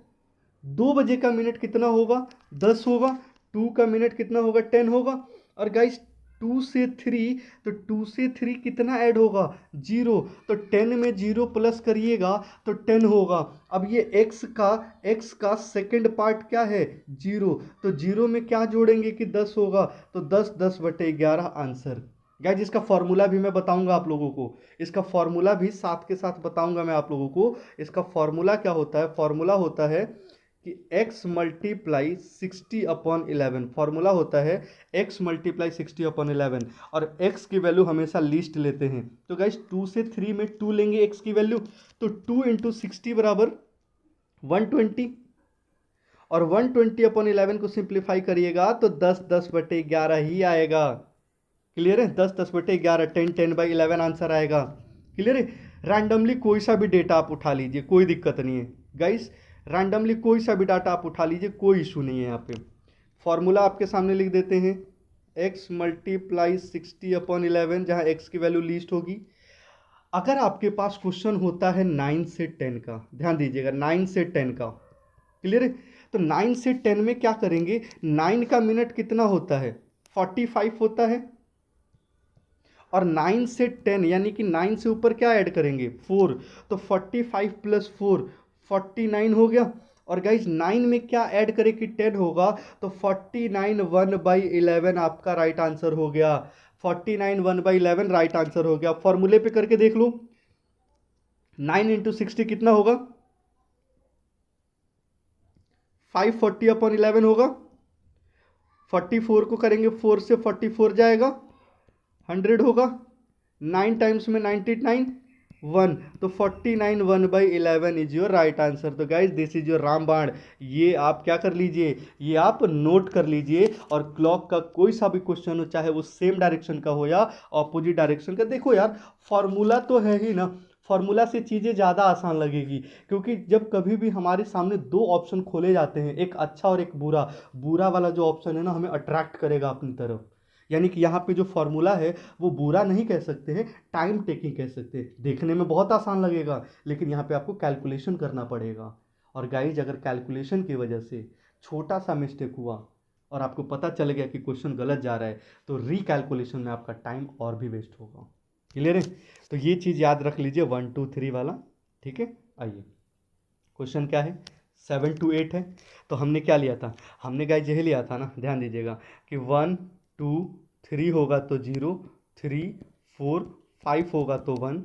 2 बजे का मिनट कितना होगा, 10 होगा, 2 का मिनट कितना होगा, 10 होगा। और गाइस 2 से 3, तो 2 से 3 कितना ऐड होगा, 0, तो 10 में 0 प्लस करिएगा तो 10 होगा। अब ये x का सेकंड पार्ट क्या है, 0, तो 0 में क्या जोड़ेंगे कि 10 होगा, तो 10 10/11 आंसर। गाइस इसका फॉर्मूला भी मैं बताऊंगा आप लोगों को, इसका फॉर्मूला भी साथ के साथ बताऊंगा मैं आप लोगों को। इसका फॉर्मूला क्या होता है, फॉर्मूला होता है कि x मल्टीप्लाई 60/11, फॉर्मूला होता है x मल्टीप्लाई 60/11 और x की वैल्यू हमेशा लीस्ट लेते हैं। तो गाइस 2 से 3 में 2 लेंगे x की वैल्यू, तो 2 × 60 बराबर 120, और 120/11 को सिंप्लीफाई करिएगा तो 10 10/11 ही आएगा। क्लियर है? 10 10/11, 10 10/11 आंसर आएगा। क्लियर है? रैंडमली कोई सा भी डेटा आप उठा लीजिए, कोई दिक्कत नहीं है गाइस, रैंडमली कोई सा भी डाटा आप उठा लीजिए, कोई इशू नहीं है। यहाँ पे फॉर्मूला आपके सामने लिख देते हैं, x मल्टीप्लाई 60/11, जहाँ x की वैल्यू लीस्ट होगी। अगर आपके पास क्वेश्चन होता है 9 से 10 का, ध्यान दीजिएगा 9 से 10 का, क्लियर है, तो 9 से 10 में क्या करेंगे, 9 का मिनट कितना होता है, 45 होता है, और 9 से 10 यानी कि 9 से ऊपर क्या ऐड करेंगे, 4, तो 45 + 4 49 हो गया। और गाइज 9 में क्या ऐड करें कि 10 होगा, तो 49 1/11 आपका राइट आंसर हो गया, 49 1/11 राइट आंसर हो गया। फॉर्मूले पे करके देख लो, 9 × 60 कितना होगा, 540/11 होगा, 44 को करेंगे 4 से, 44 जाएगा, 100 होगा, 9 टाइम्स में 99, 1, तो 49 1/11 इज योर राइट आंसर। तो गाइज दिस इज योर रामबाण। ये आप क्या कर लीजिए, ये आप नोट कर लीजिए, और क्लॉक का कोई सा भी क्वेश्चन हो, चाहे वो सेम डायरेक्शन का हो या ऑपोजिट डायरेक्शन का, देखो यार फॉर्मूला तो है ही ना, फार्मूला से चीज़ें ज़्यादा आसान लगेगी, क्योंकि जब कभी भी हमारे सामने दो ऑप्शन खोले जाते हैं, एक अच्छा और एक बुरा, बुरा वाला जो ऑप्शन है ना हमें अट्रैक्ट करेगा अपनी तरफ। यानी कि यहाँ पे जो फॉर्मूला है वो बुरा नहीं कह सकते हैं, टाइम टेकिंग कह सकते हैं। देखने में बहुत आसान लगेगा, लेकिन यहाँ पे आपको कैलकुलेशन करना पड़ेगा। और गाइज अगर कैलकुलेशन की वजह से छोटा सा मिस्टेक हुआ और आपको पता चल गया कि क्वेश्चन गलत जा रहा है, तो रिकैलकुलेशन में आपका टाइम और भी वेस्ट होगा। क्लियर है? तो ये चीज़ याद रख लीजिए 1 2 3 वाला। ठीक है, आइए क्वेश्चन क्या है, 7 to 8 है। तो हमने क्या लिया था, हमने गाइस यही लिया था ना, ध्यान दीजिएगा कि 1 2 3 होगा तो 0, 3 4 5 होगा तो 1,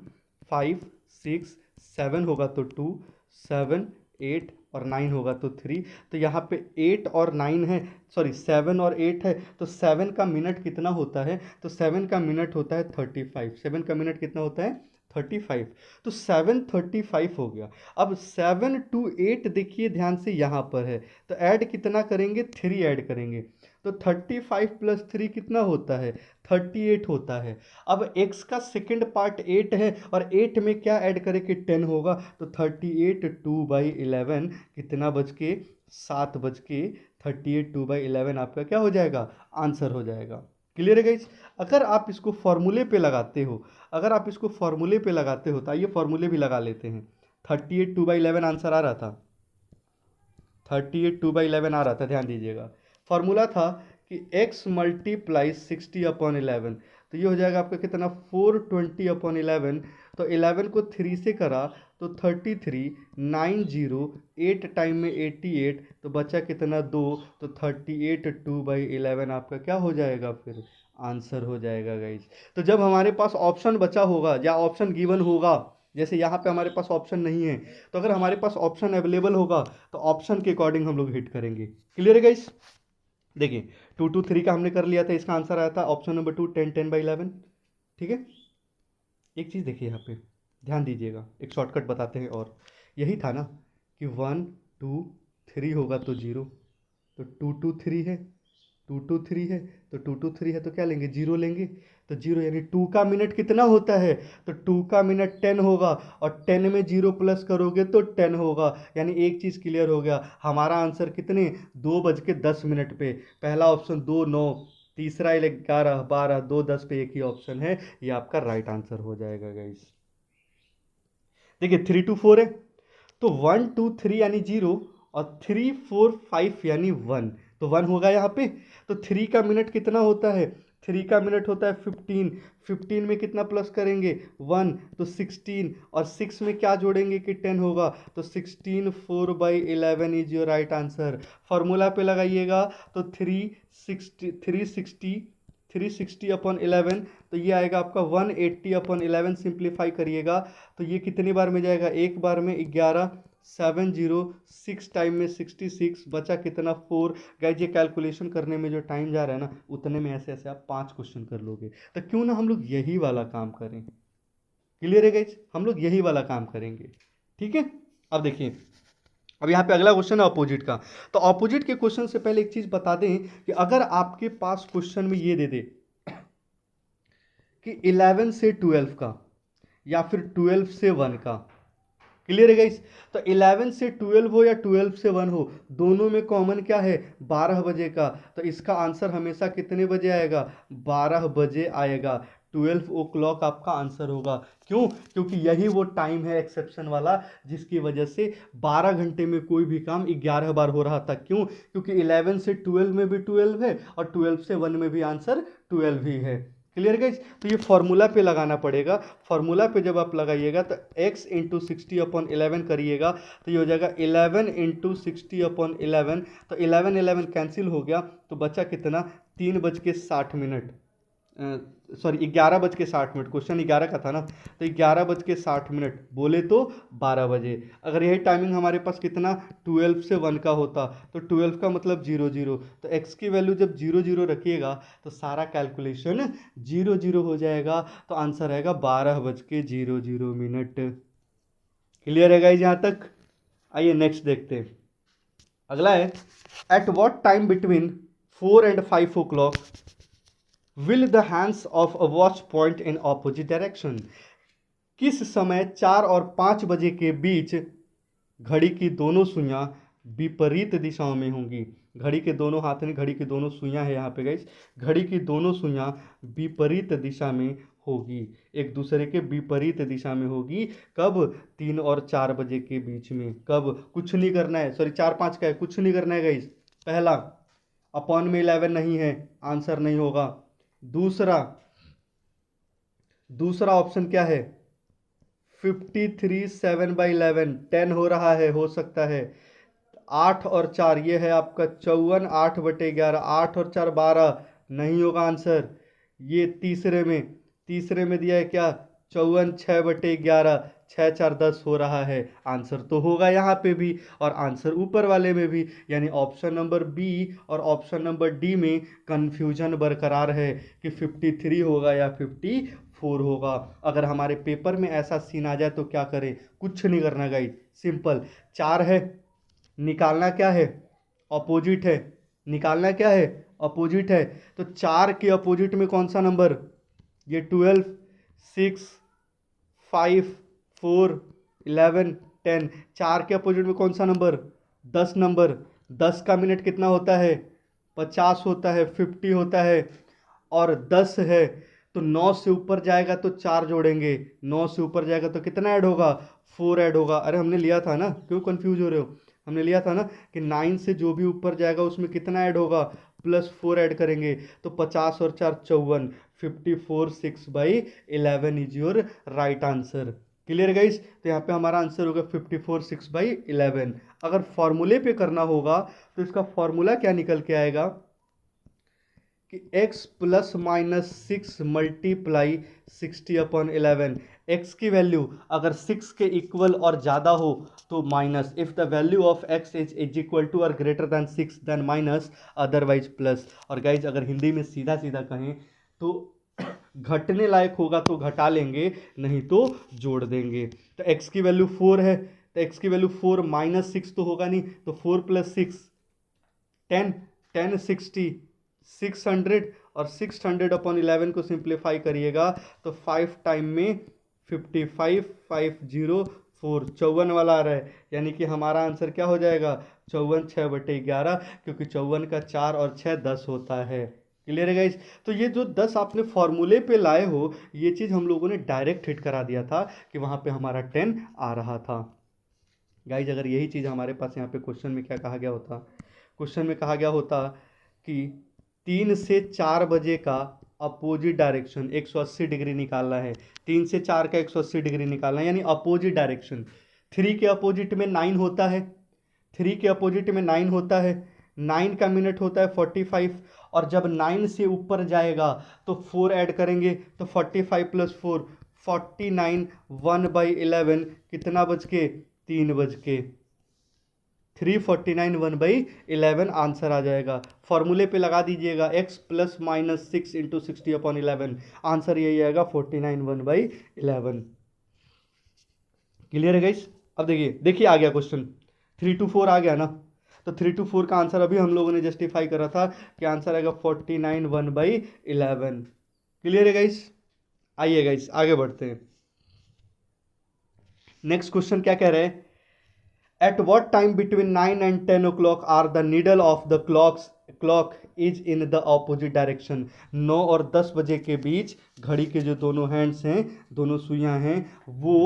5 6 7 होगा तो 2, 7 8 और 9 होगा तो 3। तो यहाँ पे 8 और 9 है, सॉरी 7 और 8 है, तो 7 का मिनट कितना होता है, तो 7 का मिनट होता है 35। 7 का मिनट कितना होता है 35। तो 7:35 हो गया। अब 7 to 8 देखिए ध्यान से यहाँ पर है, तो ऐड कितना करेंगे, 3 ऐड करेंगे, तो 35 + 3 कितना होता है, 38 होता है। अब x का सेकंड पार्ट 8 है और 8 में क्या ऐड करें कि 10 होगा, तो 38 2/11 कितना बच के 7 बज के 38 2/11 आपका क्या हो जाएगा, आंसर हो जाएगा। क्लियर है गाइस? अगर आप इसको फॉर्मूले पे लगाते हो, अगर आप इसको फॉर्मूले पे लगाते हो तो आइए फॉर्मूले भी लगा लेते हैं। 38 2/11 आंसर आ रहा था, 38 2/11 आ रहा था, ध्यान दीजिएगा। फॉर्मूला था कि x × 60/11, तो ये हो जाएगा आपका कितना 420/11। तो 11 को 3 से करा तो 33, 9 0, 8 टाइम में 88, तो बचा कितना 2, तो 38 2/11 आपका क्या हो जाएगा, फिर आंसर हो जाएगा गाइज। तो जब हमारे पास ऑप्शन बचा होगा या ऑप्शन गिवन होगा, जैसे यहाँ पे हमारे पास ऑप्शन नहीं है, तो अगर हमारे पास ऑप्शन अवेलेबल होगा तो ऑप्शन के अकॉर्डिंग हम लोग हिट करेंगे। क्लियर है गाइस? देखिए 2 2 3 का हमने कर लिया था, इसका आंसर आया था ऑप्शन नंबर 2 10 10/11। ठीक है, एक चीज़ देखिए यहाँ पे ध्यान दीजिएगा, एक शॉर्टकट बताते हैं। और यही था ना कि 1 2 3 होगा तो 0, तो 2 2 3 है, 2 2 3 है, तो 2 2 3 है तो क्या लेंगे, 0 लेंगे। तो 0 यानी 2 का मिनट कितना होता है, तो 2 का मिनट 10 होगा, और 10 में 0 प्लस करोगे तो 10 होगा। यानी एक चीज़ क्लियर हो गया, हमारा आंसर कितने 2:10 पे, पहला ऑप्शन 2 9, तीसरा 11 12, 2 10 पे एक ही ऑप्शन है, ये आपका राइट आंसर हो जाएगा गाइस। देखिए 3 2 4 है, तो 1 2 3 यानी 0, और 3 4 5 यानी 1, तो 1 होगा यहाँ पे। तो 3 का मिनट कितना होता है, 3 का मिनट होता है 15, 15 में कितना प्लस करेंगे 1, तो 16, और 6 में क्या जोड़ेंगे कि 10 होगा, तो 16 4/11 is your right answer. Formula पे लगाइएगा तो 360/11, तो ये आएगा आपका 180/11। सिंप्लीफाई करिएगा तो ये कितनी बार में जाएगा, एक बार में 11, 7 0, 6 टाइम में 66, बचा कितना 4। गाइज ये कैलकुलेशन करने में जो टाइम जा रहा है ना, उतने में ऐसे ऐसे आप 5 क्वेश्चन कर लोगे। तो क्यों ना हम लोग यही वाला काम करें। क्लियर है गाइज? हम लोग यही वाला काम करेंगे। ठीक है, अब देखिए, अब यहाँ पे अगला क्वेश्चन है ऑपोजिट का। तो ऑपोजिट के क्वेश्चन से पहले एक चीज बता दें कि अगर आपके पास क्वेश्चन में ये दे दे कि 11 से 12 का या फिर 12 से 1 का, क्लियर है गाइस? तो 11 से 12 हो या 12 से 1 हो, दोनों में कॉमन क्या है, 12 बजे का। तो इसका आंसर हमेशा कितने बजे आएगा, 12 बजे आएगा। 12 o'clock आपका आंसर होगा। क्यों? क्योंकि यही वो टाइम है एक्सेप्शन वाला, जिसकी वजह से 12 घंटे में कोई भी काम 11 बार हो रहा था। क्यों? क्योंकि 11 से 12 में भी 12 है, और 12 से 1 में भी आंसर 12 ही है। Clear guys? तो ये फॉर्मूला पे लगाना पड़ेगा। फॉर्मूला पे जब आप लगाइएगा तो x × 60/11 करिएगा, तो ये हो जाएगा 11 × 60/11। तो 11 11 कैंसिल हो गया, तो बचा कितना 3:60, सॉरी 11:60। क्वेश्चन 11 का था ना, तो 11:60 बोले तो 12 बजे। अगर यही टाइमिंग हमारे पास कितना 12 से 1 का होता, तो 12 का मतलब 0 0, तो x की वैल्यू जब 0 0 रखिएगा तो सारा कैलकुलेशन 0 0 हो जाएगा। तो आंसर आएगा 12:00। क्लियर है गाइस यहाँ तक? आइए नेक्स्ट देखते हैं। अगला है, at what time between 4 and 5 o'clock will the hands of a watch point in opposite direction। किस समय 4 और 5 बजे के बीच घड़ी की दोनों सुइयां विपरीत दिशाओं में होंगी। घड़ी के दोनों हाथ में घड़ी की दोनों सुइयां है यहाँ पे गाइस, घड़ी की दोनों सुइयां विपरीत दिशा में होगी, एक दूसरे के विपरीत दिशा में होगी। कब? 3 और 4 बजे के बीच में। कब? कुछ नहीं करना है, सॉरी 4-5 का है, कुछ नहीं करना है गाइस। पहला, अपॉन में 11 नहीं है, आंसर नहीं होगा। दूसरा ऑप्शन क्या है? 53 7/11 10 हो रहा है, हो सकता है। 8 और 4 ये है आपका 54, 8/11, 8 और 4 12, नहीं होगा आंसर। ये तीसरे में दिया है क्या? 54 6/11, 6 4 10 हो रहा है, आंसर तो होगा यहाँ पे भी और आंसर ऊपर वाले में भी। यानी ऑप्शन नंबर बी और ऑप्शन नंबर डी में कंफ्यूजन बरकरार है कि 53 होगा या 54 होगा। अगर हमारे पेपर में ऐसा सीन आ जाए तो क्या करें? कुछ नहीं करना गाइस, सिंपल। 4 है, निकालना क्या है? अपोजिट है। निकालना क्या है? अपोजिट है। तो 4 के अपोजिट में कौन सा नंबर? ये 12, 6, 5, 4, 11, 10। 4 के अपोजिट में कौन सा नंबर? 10 नंबर। 10 का मिनट कितना होता है? 50 होता है, 50 होता है। और 10 है तो 9 से ऊपर जाएगा तो 4 जोड़ेंगे, 9 से ऊपर जाएगा तो कितना ऐड होगा? 4 ऐड होगा। अरे हमने लिया था ना, क्यों कंफ्यूज हो रहे हो? हमने लिया था ना कि 9 से जो भी ऊपर जाएगा उसमें कितना ऐड होगा? +4 ऐड करेंगे। तो 50 और 4 54, 54 6/11 is your right answer. Clear guys? तो यहाँ पे हमारा आंसर होगा 54 6/11। अगर फॉर्मूले पे करना होगा तो इसका फॉर्मूला क्या निकल के आएगा कि x ±6 मल्टीप्लाई 60/11। x की वैल्यू अगर 6 के इक्वल और ज़्यादा हो तो minus, if the value of x is equal to और greater than 6 then minus, otherwise plus. और गाइज अगर हिंदी में सीधा सीधा कहें तो घटने लायक होगा तो घटा लेंगे, नहीं तो जोड़ देंगे। तो x की वैल्यू 4 है, तो x की वैल्यू 4 -6 तो होगा नहीं, तो 4 + 6 10, 10 60, 600 और 600/11 को सिंप्लीफाई करिएगा तो 5 टाइम में 55 504 54 वाला आ रहा है। यानी कि हमारा आंसर क्या हो जाएगा? 54 6/11, क्योंकि 54 का 4 और 6 10 होता है। क्लियर है गाइज? तो ये जो 10 आपने फॉर्मूले पे लाए हो, ये चीज़ हम लोगों ने डायरेक्ट हिट करा दिया था कि वहाँ पे हमारा 10 आ रहा था। गाइज अगर यही चीज़ हमारे पास यहाँ पे क्वेश्चन में क्या कहा गया होता? क्वेश्चन में कहा गया होता कि 3 से 4 बजे का अपोजिट डायरेक्शन 180 डिग्री निकालना है। 3 से 4 का 180 डिग्री निकालना है, यानी अपोजिट डायरेक्शन। 3 के अपोजिट में 9 होता है, 3 के अपोजिट में 9 होता है, 9 का मिनट होता है 45। और जब 9 से ऊपर जाएगा तो 4 ऐड करेंगे तो 45 + 4 49, 1/11 कितना बज के? 3 बज के। 349 1/11 आंसर आ जाएगा। फॉर्मूले पे लगा दीजिएगा x ±6 × 60/11, आंसर यही आएगा 49 1/11। क्लियर है गाइस? अब देखिए आ गया क्वेश्चन, 3 to 4 आ गया ना। तो 3 to 4 का आंसर अभी हम लोगों ने जस्टिफाई करा था कि आंसर आएगा 49 1/11। क्लियर है गाइस? आइए गाइस आगे बढ़ते हैं। नेक्स्ट क्वेश्चन क्या कह रहे हैं? At what time between 9 and 10 o'clock are the needle of the clock is in the opposite direction? 9 और 10 बजे के बीच घड़ी के जो दोनों हैंड्स हैं, दोनों सुइयां हैं, वो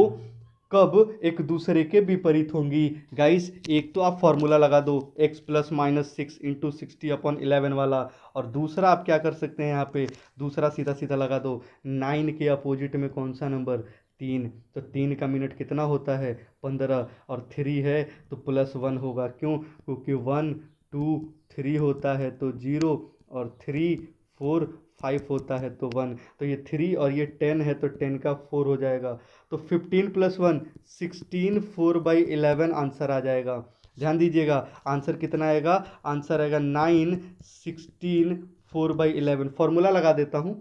कब एक दूसरे के विपरीत होंगी? गाइस एक तो आप फॉर्मूला लगा दो x ±6 × 60/11 वाला, और दूसरा आप क्या कर सकते हैं? यहाँ पे दूसरा सीधा सीधा लगा दो, 9 के अपोजिट में कौन सा नंबर? 3। तो 3 का मिनट कितना होता है? 15। और 3 है तो +1 होगा, क्यों? क्योंकि 1 2 3 होता है तो 0, और 3 4 5 होता है तो 1। तो ये 3 और ये 10 है तो 10 का 4 हो जाएगा। तो 15 + 1 16 4/11 आंसर आ जाएगा। ध्यान दीजिएगा आंसर कितना आएगा? आंसर आएगा 9 16 4/11। फॉर्मूला लगा देता हूँ,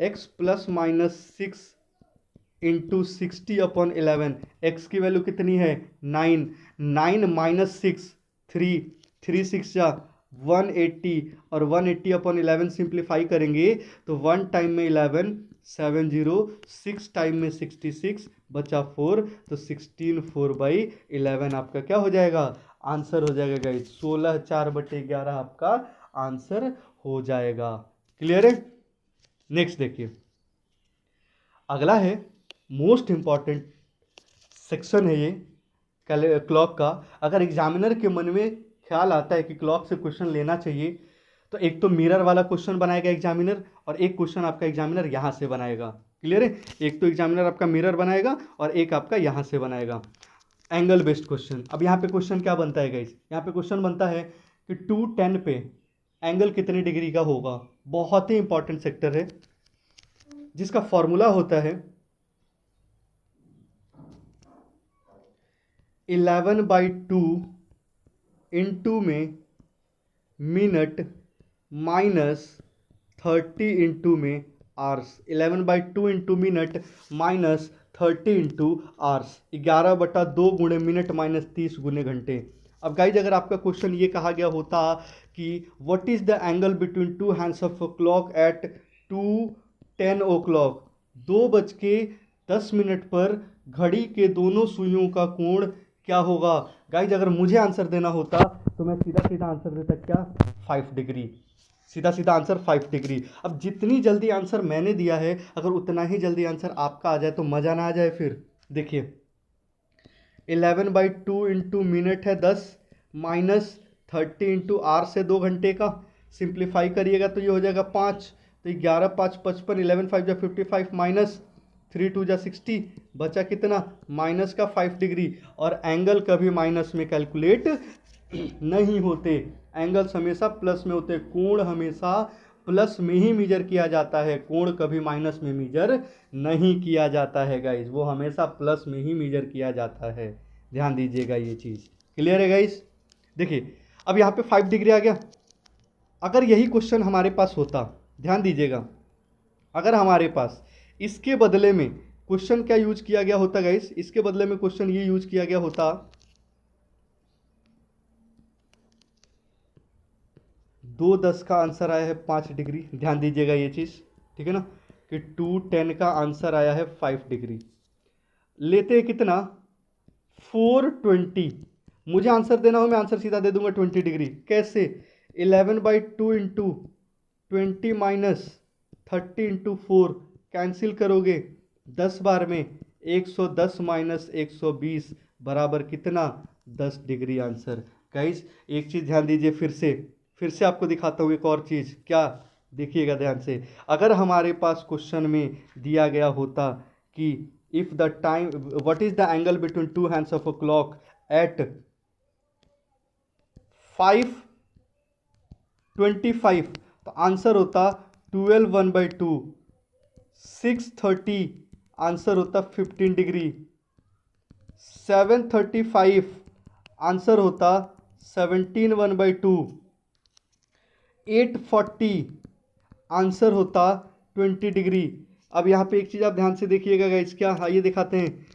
x ±6 × 60/11। x की वैल्यू कितनी है? 9। 9 - 6 3, 3 6 जा 180, और 180/11 सिंप्लीफाई करेंगे तो 1 टाइम में 11 706 टाइम में 66 बचा 4, तो 16 4/11 आपका क्या हो जाएगा, आंसर हो जाएगा गाइस। 16 4/11 आपका आंसर हो जाएगा। क्लियर है। नेक्स्ट देखिए, अगला है मोस्ट इंपॉर्टेंट सेक्शन है ये क्लॉक का। अगर एग्जामिनर के मन में ख्याल आता है कि क्लॉक से क्वेश्चन लेना चाहिए, तो एक तो मिरर वाला क्वेश्चन बनाएगा एग्जामिनर, और एक क्वेश्चन आपका एग्जामिनर यहाँ से बनाएगा। क्लियर है। एक तो एग्जामिनर आपका मिरर बनाएगा और एक आपका यहाँ से बनाएगा एंगल बेस्ड क्वेश्चन। अब यहाँ पे क्वेश्चन क्या बनता है गाइस, यहाँ पे क्वेश्चन बनता है कि 210 पे एंगल कितने डिग्री का होगा। बहुत ही इंपॉर्टेंट सेक्टर है, जिसका फॉर्मूला होता है 11/2 इंटू में मिनट माइनस 30 इंटू में hours. 11/2 into minute minus 30 into hours. 11/2 गुणे मिनट माइनस 30 गुणे घंटे। अब गाइज अगर आपका क्वेश्चन ये कहा गया होता कि what is the angle between two hands of a clock at 2:10 o'clock, 2:10 पर घड़ी के दोनों सुइयों का कोण क्या होगा। गाइज अगर मुझे आंसर देना होता तो मैं सीधा सीधा आंसर देता क्या, 5 डिग्री। सीधा सीधा आंसर 5 डिग्री। अब जितनी जल्दी आंसर मैंने दिया है, अगर उतना ही जल्दी आंसर आपका आ जाए तो मज़ा ना आ जाए फिर। देखिए 11/2 इंटू मिनट है 10, माइनस 30 इंटू आर से 2 घंटे का, सिंप्लीफाई करिएगा तो ये हो जाएगा 5, तो 11 5 55, 11 5 जा 55, माइनस 3 2 जा 60, बचा कितना, माइनस का 5 डिग्री। और एंगल कभी माइनस में कैलकुलेट नहीं होते, एंगल्स हमेशा प्लस में होते। कोण हमेशा प्लस में ही मेजर किया जाता है, कोण कभी माइनस में मेजर नहीं किया जाता है गाइस, वो हमेशा प्लस में ही मेजर किया जाता है। ध्यान दीजिएगा ये चीज़। क्लियर है गाइस। देखिए अब यहाँ पे 5 डिग्री आ गया। अगर यही क्वेश्चन हमारे पास होता, ध्यान दीजिएगा, अगर हमारे पास इसके बदले में क्वेश्चन क्या यूज किया गया होता गाइस, इसके बदले में क्वेश्चन ये यूज किया गया होता 2:10 का आंसर आया है 5 डिग्री। ध्यान दीजिएगा ये चीज़, ठीक है ना, कि 2:10 का आंसर आया है 5 डिग्री। लेते हैं कितना, 420। मुझे आंसर देना हो, मैं आंसर सीधा दे दूंगा 20 डिग्री। कैसे, 11/2 इंटू 20 माइनस 30 इंटू 4, कैंसिल करोगे 10 बार में 110 माइनस 120 बराबर कितना, 10 डिग्री आंसर। गाइस एक चीज़ ध्यान दीजिए, फिर से आपको दिखाता हूँ एक और चीज़। क्या, देखिएगा ध्यान से, अगर हमारे पास क्वेश्चन में दिया गया होता कि if the time what is the angle between two hands of a clock at 5:25, तो आंसर होता 12 1/2। 6:30 आंसर होता 15 डिग्री। 7:35 आंसर होता 17 1/2। 8:40 आंसर होता 20 डिग्री। अब यहाँ पे एक चीज़ आप ध्यान से देखिएगा गाइस, क्या, हाँ ये दिखाते हैं,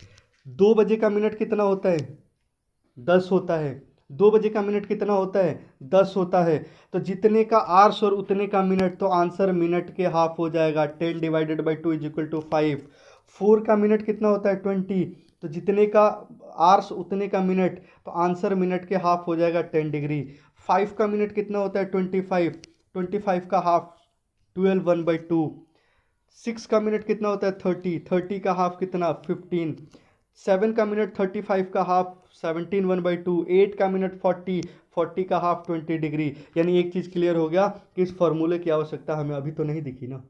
2 बजे का मिनट कितना होता है, 10 होता है। 2 बजे का मिनट कितना होता है, 10 होता है। तो जितने का आर्स और उतने का मिनट, तो आंसर मिनट के हाफ हो जाएगा। 10 divided by 2 is equal to 5। 4 का मिनट कितना होता है, 20, तो जितने का आर्स उतने का मिनट, तो आंसर मिनट के हाफ हो जाएगा 10 डिग्री। 5 का मिनट कितना होता है, 25, 25 का हाफ 12 1/2। 6 का मिनट कितना होता है, 30, 30 का हाफ कितना, 15। 7 का मिनट 35 का हाफ 17 1/2। 8 का मिनट 40, 40 का हाफ 20 डिग्री। यानी एक चीज़ क्लियर हो गया कि इस फॉर्मूले की आवश्यकता हमें अभी तो नहीं दिखी ना।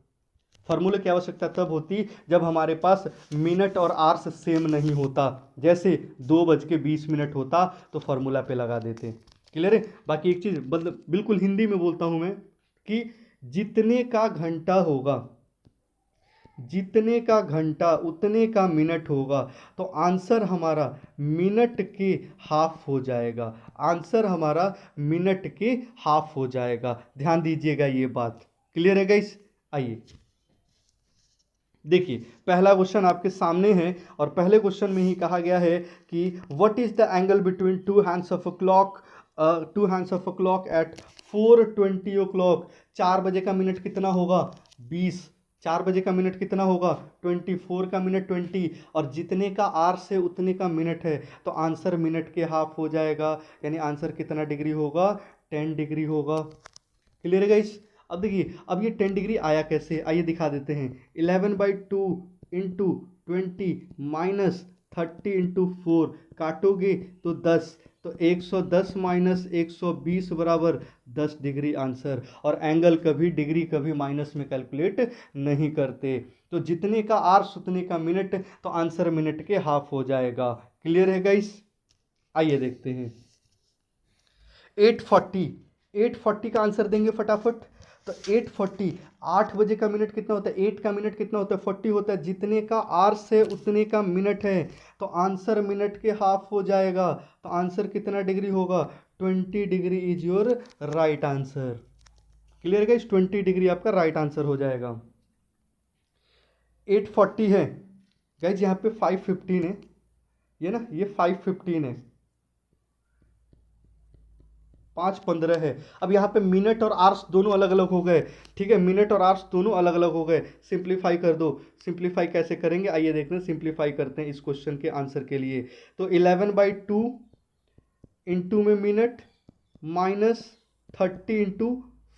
फॉर्मूले की आवश्यकता तब होती जब हमारे पास मिनट और आर्स सेम नहीं होता। जैसे 2:20 होता तो फॉर्मूला पे लगा देते। क्लियर है। बाकी एक चीज़ बिल्कुल हिंदी में बोलता हूँ मैं, कि जितने का घंटा होगा, जितने का घंटा उतने का मिनट होगा, तो आंसर हमारा मिनट के हाफ हो जाएगा। आंसर हमारा मिनट के हाफ हो जाएगा। ध्यान दीजिएगा ये बात। क्लियर है गाइस। आइए देखिए, पहला क्वेश्चन आपके सामने है, और पहले क्वेश्चन में ही कहा गया है कि what is the angle between two hands of a clock, two hands of a clock at 4:20 o'clock। 4 बजे का मिनट कितना होगा, 20। 4 बजे का मिनट कितना होगा, 24 का मिनट 20, और जितने का आर से उतने का मिनट है, तो आंसर मिनट के हाफ हो जाएगा, यानी आंसर कितना डिग्री होगा, 10 डिग्री होगा। क्लियर है गाइस। अब देखिए, अब ये 10 डिग्री आया कैसे, आइए दिखा देते हैं। 11/2 इंटू 20 माइनस 30 इंटू 4 काटोगे तो 10, तो 110 माइनस 120 बराबर 10 डिग्री आंसर। और एंगल कभी डिग्री कभी माइनस में कैलकुलेट नहीं करते, तो जितने का आर्स उतने का मिनट, तो आंसर मिनट के हाफ हो जाएगा। क्लियर है गाइस। आइए देखते हैं 840, 840 का आंसर देंगे फटाफट। तो 840, 8 बजे का मिनट कितना होता है, 8 का मिनट कितना होता है, 40 होता है। जितने का आर्स है उतने का मिनट है, तो आंसर मिनट के हाफ हो जाएगा। तो आंसर कितना डिग्री होगा, 20 degree is your right answer. Clear guys, 20 degree आपका राइट आंसर हो जाएगा। 840 है गाइस, यहाँ पे 515 है, ये ना, ये 515 है, 515 है। अब यहाँ पे मिनट और आवर्स दोनों अलग अलग हो गए, ठीक है, मिनट और आवर्स दोनों अलग अलग हो गए। सिंप्लीफाई कर दो, सिंप्लीफाई कैसे करेंगे आइए देखते हैं। सिंप्लीफाई करते हैं इस क्वेश्चन के आंसर के लिए। तो 11/2 इंटू में मिनट माइनस 30 इंटू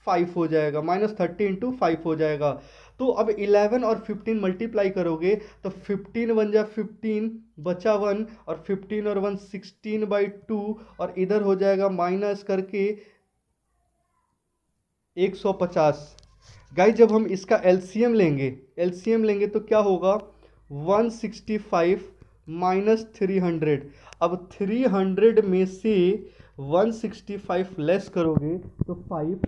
5 हो जाएगा, माइनस 30 इंटू 5 हो जाएगा। तो अब 11 और 15 मल्टीप्लाई करोगे तो 15 बन जा 15 बचा 1, और 15 और 1 16/2, और इधर हो जाएगा माइनस करके 150। गाइस जब हम इसका एलसीएम लेंगे, एलसीएम लेंगे तो क्या होगा, 165 माइनस 300। अब 300 में से 165 लेस करोगे तो 5,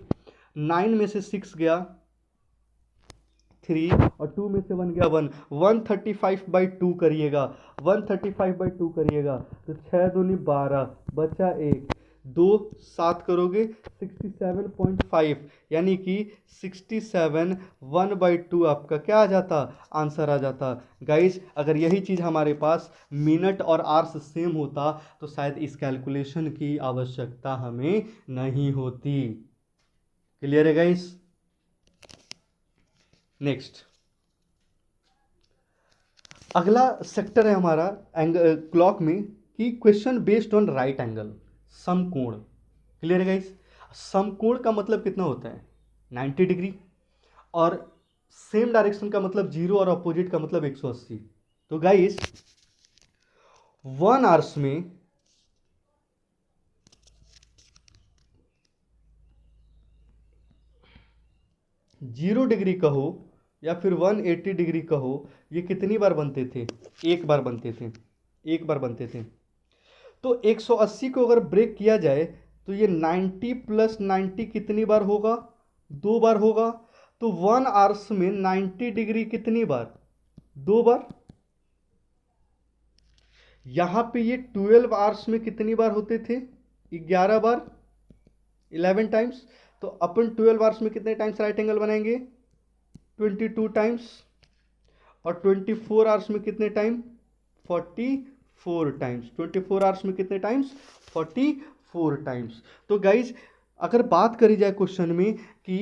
9 में से 6 गया 3, और 2 में से 1 गया 1, 135/2 करिएगा, 135/2 करिएगा तो 6 दूनी 12 बचा 1, 2 7 करोगे 67.5, यानी कि 67 1/2 आपका क्या आ जाता, आंसर आ जाता। गाइज अगर यही चीज़ हमारे पास मिनट और आवर्स सेम होता तो शायद इस कैलकुलेशन की आवश्यकता हमें नहीं होती। क्लियर है गाइज। नेक्स्ट अगला सेक्टर है हमारा क्लॉक में कि question based on right angle, समकोण। क्लियर है गाइस। समकोण का मतलब कितना होता है, 90 डिग्री, और सेम डायरेक्शन का मतलब 0, और अपोजिट का मतलब 180। तो गाइस 1 आवर्स में 0 डिग्री कहो या फिर 180 डिग्री कहो, ये कितनी बार बनते थे, एक बार बनते थे, एक बार बनते थे। तो 180 को अगर ब्रेक किया जाए तो ये 90 प्लस 90 कितनी बार होगा, 2 बार होगा। तो 1 आवर्स में 90 डिग्री कितनी बार, 2 बार। यहां पे ये 12 आवर्स में कितनी बार होते थे, 11 बार, 11 टाइम्स। तो अपन 12 आवर्स में कितने टाइम्स राइट एंगल बनाएंगे, 22 टाइम्स। और 24 आवर्स में कितने टाइम, 44 टाइम्स। 24 आवर्स में कितने टाइम्स, 44 टाइम्स। तो गाइज अगर बात करी जाए क्वेश्चन में कि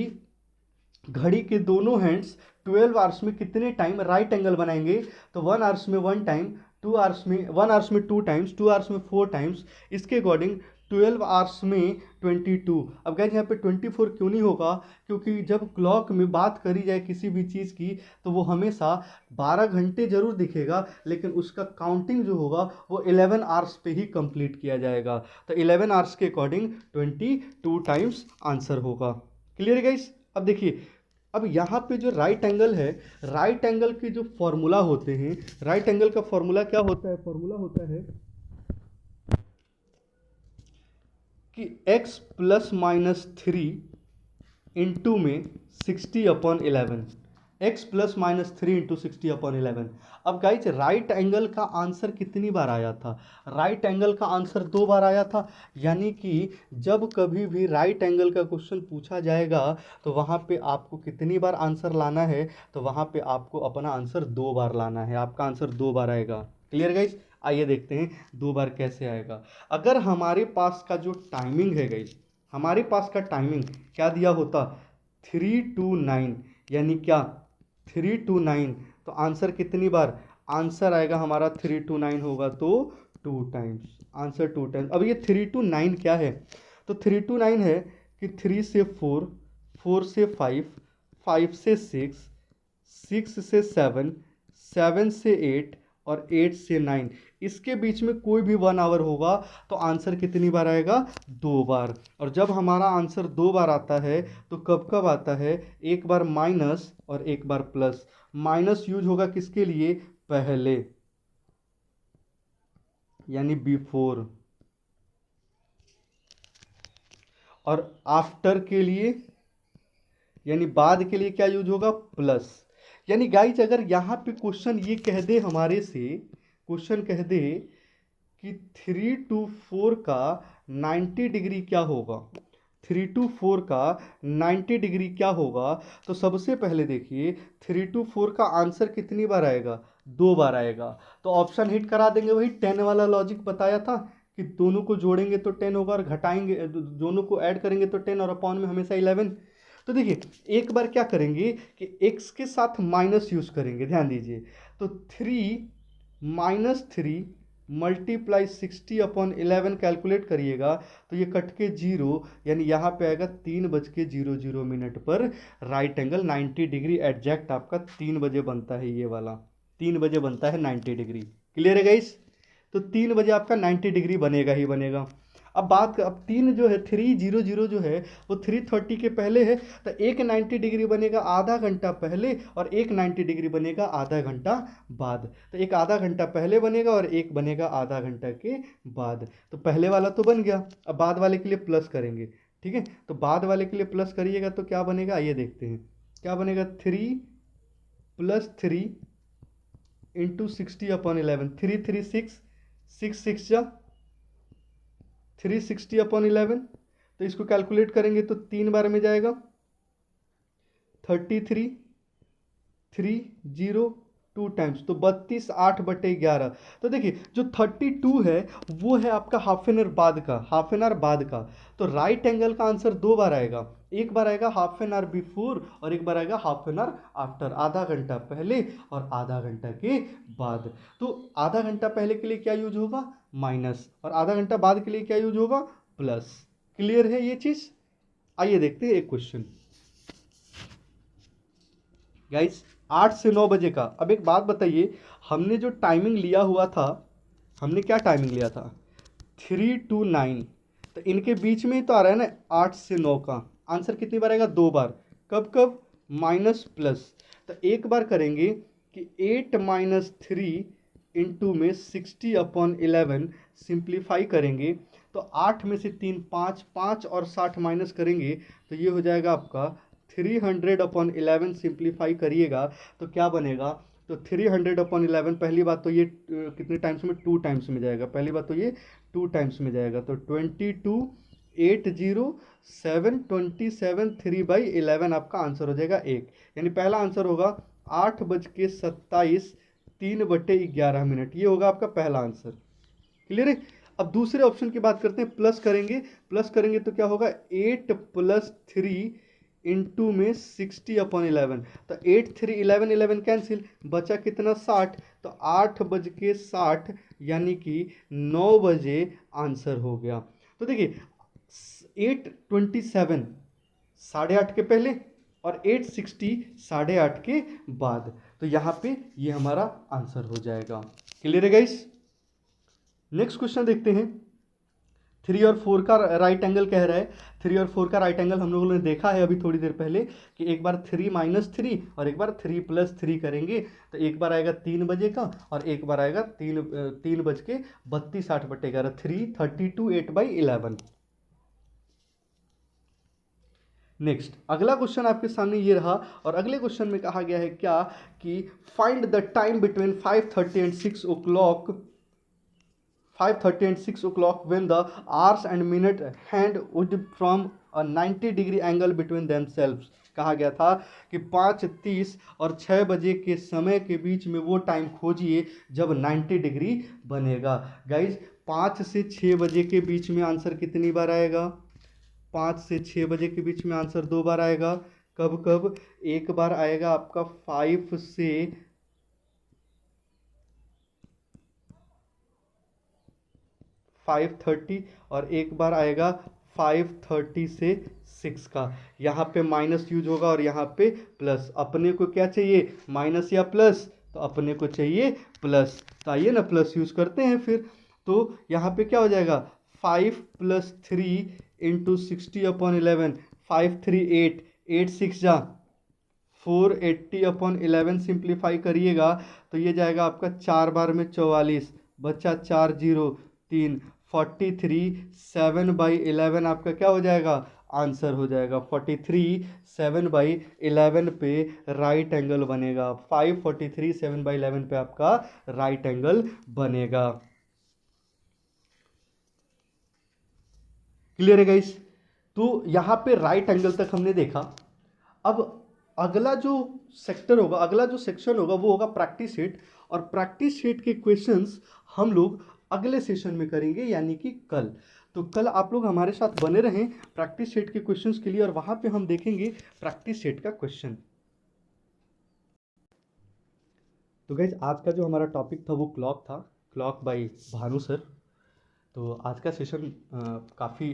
घड़ी के दोनों हैंड्स 12 आवर्स में कितने टाइम राइट एंगल बनाएंगे, तो 1 आवर्स में 1 टाइम, 2 आवर्स में 1 आवर्स में 2 टाइम्स, 2 आवर्स में 4 टाइम्स, इसके अकॉर्डिंग 12 आवर्स में 22। अब गाइस यहाँ पे 24 क्यों नहीं होगा, क्योंकि जब क्लॉक में बात करी जाए किसी भी चीज़ की तो वो हमेशा 12 घंटे जरूर दिखेगा, लेकिन उसका काउंटिंग जो होगा वो 11 आवर्स पे ही कंप्लीट किया जाएगा। तो 11 आवर्स के अकॉर्डिंग 22 टाइम्स आंसर होगा। क्लियर है गाइस। अब देखिए, अब यहाँ पे जो राइट एंगल है, राइट एंगल के जो फॉर्मूला होते हैं, राइट एंगल का फॉर्मूला क्या होता है, फॉर्मूला होता है कि x प्लस माइनस 3 इंटू में 60/11, x प्लस माइनस 3 इंटू 60/11। अब गाइज राइट एंगल का आंसर कितनी बार आया था, राइट एंगल का आंसर 2 बार आया था। यानी कि जब कभी भी राइट एंगल का क्वेश्चन पूछा जाएगा तो वहाँ पे आपको कितनी बार आंसर लाना है, तो वहाँ पे आपको अपना आंसर 2 बार लाना है, आपका आंसर 2 बार आएगा। Clear guys. आइए देखते हैं 2 बार कैसे आएगा। अगर हमारे पास का जो टाइमिंग है गाइज, हमारे पास का टाइमिंग क्या दिया होता, 3 to 9, यानी क्या 329, तो आंसर कितनी बार, आंसर आएगा हमारा 329 होगा तो 2 टाइम्स, आंसर 2 टाइम्स। अब ये 329 क्या है, तो 329 है कि 3 से 4, 4 से 5, 5 से 6, 6 से 7, 7 से 8 और 8 से 9, इसके बीच में कोई भी 1 आवर होगा तो आंसर कितनी बार आएगा, 2 बार। और जब हमारा आंसर 2 बार आता है तो कब कब आता है, एक बार माइनस और एक बार प्लस। माइनस यूज होगा किसके लिए, पहले, यानी बिफोर, और आफ्टर के लिए यानी बाद के लिए क्या यूज होगा, प्लस। यानी गाइज अगर यहाँ पे क्वेश्चन ये कह दे हमारे से, क्वेश्चन कह दे कि 3 to 4 का 90 डिग्री क्या होगा, 3 to 4 का 90 डिग्री क्या होगा, तो सबसे पहले देखिए 3 to 4 का आंसर कितनी बार आएगा, 2 बार आएगा। तो ऑप्शन हिट करा देंगे, वही 10 वाला लॉजिक बताया था कि दोनों को जोड़ेंगे तो 10 होगा और घटाएंगे, दोनों को ऐड करेंगे तो 10 और अपॉन में हमेशा 11। तो देखिए एक बार क्या करेंगे कि x के साथ माइनस यूज करेंगे, ध्यान दीजिए। तो 3 - 3 मल्टीप्लाई 60/11 कैलकुलेट करिएगा तो ये कट के 0, यानी यहाँ पे आएगा 3:00 पर राइट एंगल 90 डिग्री एग्जैक्ट आपका 3 बजे बनता है, ये वाला 3 बजे बनता है 90 डिग्री। क्लियर है गाइस, तो 3 बजे आपका 90 डिग्री बनेगा ही बनेगा। अब 3 जो है 300 जो है वो 3:30 के पहले है, तो एक 90 डिग्री बनेगा आधा घंटा पहले और एक 90 डिग्री बनेगा आधा घंटा बाद। तो एक आधा घंटा पहले बनेगा और एक बनेगा आधा घंटा के बाद। तो पहले वाला तो बन गया, अब बाद वाले के लिए प्लस करेंगे, ठीक है। तो बाद वाले के लिए प्लस करिएगा तो क्या बनेगा, आइए देखते हैं क्या बनेगा। 3 + 3 × 60/11, 3 3 6, 6 6 जा 360/11। तो इसको कैलकुलेट करेंगे तो 3 बार में जाएगा 33, 302 टाइम्स, तो 32 8/11। तो देखिए जो 32 है वो है आपका हाफ एन आवर बाद का, हाफ एन आवर बाद का। तो राइट एंगल का आंसर 2 बार आएगा, एक बार आएगा हाफ एन आवर बिफोर और एक बार आएगा हाफ एन आवर आफ्टर, आधा घंटा पहले और आधा घंटा के बाद। तो आधा घंटा पहले के लिए क्या यूज होगा, माइनस, और आधा घंटा बाद के लिए क्या यूज होगा, प्लस। क्लियर है ये चीज। आइए देखते हैं एक क्वेश्चन गाइस, 8 से 9 बजे का। अब एक बात बताइए, हमने जो टाइमिंग लिया हुआ था, हमने क्या टाइमिंग लिया था, 3 to 9, तो इनके बीच में ही तो आ रहा है ना 8 से 9 का। आंसर कितनी बार आएगा, 2 बार। कब कब, माइनस प्लस। तो एक बार करेंगे कि 8 - 3 इंटू में 60/11 सिंप्लीफाई करेंगे तो 8 में से 3 5, 5 और 60 माइनस करेंगे तो ये हो जाएगा आपका 300/11। सिंप्लीफाई करिएगा तो क्या बनेगा, तो 300/11, पहली बात तो ये कितने टाइम्स में, 2 टाइम्स में जाएगा, पहली बात तो ये 2 टाइम्स में जाएगा। तो 22 807 3/11 आपका आंसर हो जाएगा 1। यानी पहला आंसर होगा 8:27 3/11, ये होगा आपका पहला आंसर। क्लियर है। अब दूसरे ऑप्शन की बात करते हैं, प्लस करेंगे, प्लस करेंगे तो क्या होगा, 8 + 3 इंटू में 60/11। तो 8 3 11 11 कैंसिल, बचा कितना, 60। तो 8:60 यानी कि 9 बजे आंसर हो गया। तो देखिए 8:27 8:30 के पहले और 8:60 8:30 के बाद, तो यहाँ पे ये हमारा आंसर हो जाएगा। क्लियर है गाइस। नेक्स्ट क्वेश्चन देखते हैं। 3 और 4 का राइट एंगल कह रहा है, 3 और 4 का राइट एंगल हम लोगों ने देखा है अभी थोड़ी देर पहले कि एक बार 3 - 3 और एक बार 3 + 3 करेंगे तो एक बार आएगा 3 बजे का और एक बार आएगा 3:32 8/11, 332 8/11। नेक्स्ट अगला क्वेश्चन आपके सामने ये रहा और अगले क्वेश्चन में कहा गया है क्या कि find the time between 5:30 and 6 o'clock, 5:30 and 6 o'clock when the hours and minute hand would from a 90 degree angle between themselves। कहा गया था कि 5:30 और 6 बजे के समय के बीच में वो टाइम खोजिए जब 90 डिग्री बनेगा। गाइज 5 से 6 बजे के बीच में आंसर कितनी बार आएगा, 5 से 6 बजे के बीच में आंसर 2 बार आएगा, कब कब? एक बार आएगा आपका 5 से 5:30 और एक बार आएगा 5:30 से 6 का। यहाँ पे माइनस यूज होगा और यहाँ पे प्लस। अपने को क्या चाहिए, माइनस या प्लस? तो अपने को चाहिए प्लस, तो आइए ना प्लस यूज करते हैं फिर। तो यहाँ पे क्या हो जाएगा, 5+3 × 60/11, 5×3 = 8, 8×6 = 480/11 सिंप्लीफाई करिएगा तो ये जाएगा आपका 4 बार में 44, बच्चा 4 0 3, 43, 7/11 आपका क्या हो जाएगा, आंसर हो जाएगा 43। 7/11 पे राइट एंगल बनेगा, 543 7/11 पे आपका राइट एंगल बनेगा। क्लियर है गाइस? तो यहाँ पे राइट एंगल तक हमने देखा। अब अगला जो सेक्टर होगा, अगला जो सेक्शन होगा वो होगा प्रैक्टिस सेट। और प्रैक्टिस सेट के क्वेश्चंस हम लोग अगले सेशन में करेंगे, यानी कि कल। तो कल आप लोग हमारे साथ बने रहें प्रैक्टिस सेट के क्वेश्चंस के लिए, और वहां पे हम देखेंगे प्रैक्टिस सेट का क्वेश्चन। तो गाइज आज का जो हमारा टॉपिक था वो क्लॉक था, क्लॉक बाय भानु सर। तो आज का सेशन काफ़ी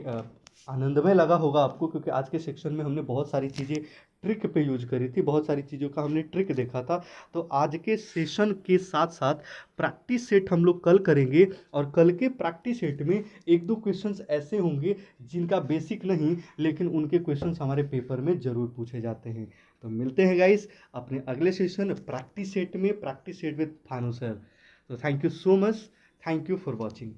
आनंदमय लगा होगा आपको, क्योंकि आज के सेक्शन में हमने बहुत सारी चीज़ें ट्रिक पे यूज करी थी, बहुत सारी चीज़ों का हमने ट्रिक देखा था। तो आज के सेशन के साथ साथ प्रैक्टिस सेट हम लोग कल करेंगे, और कल के प्रैक्टिस सेट में एक दो क्वेश्चंस ऐसे होंगे जिनका बेसिक नहीं, लेकिन उनके क्वेश्चंस हमारे पेपर में ज़रूर पूछे जाते हैं। तो मिलते हैं गाइस अपने अगले सेशन प्रैक्टिस सेट में, practice set with Bhanu sir. तो thank you so much, thank you for watching.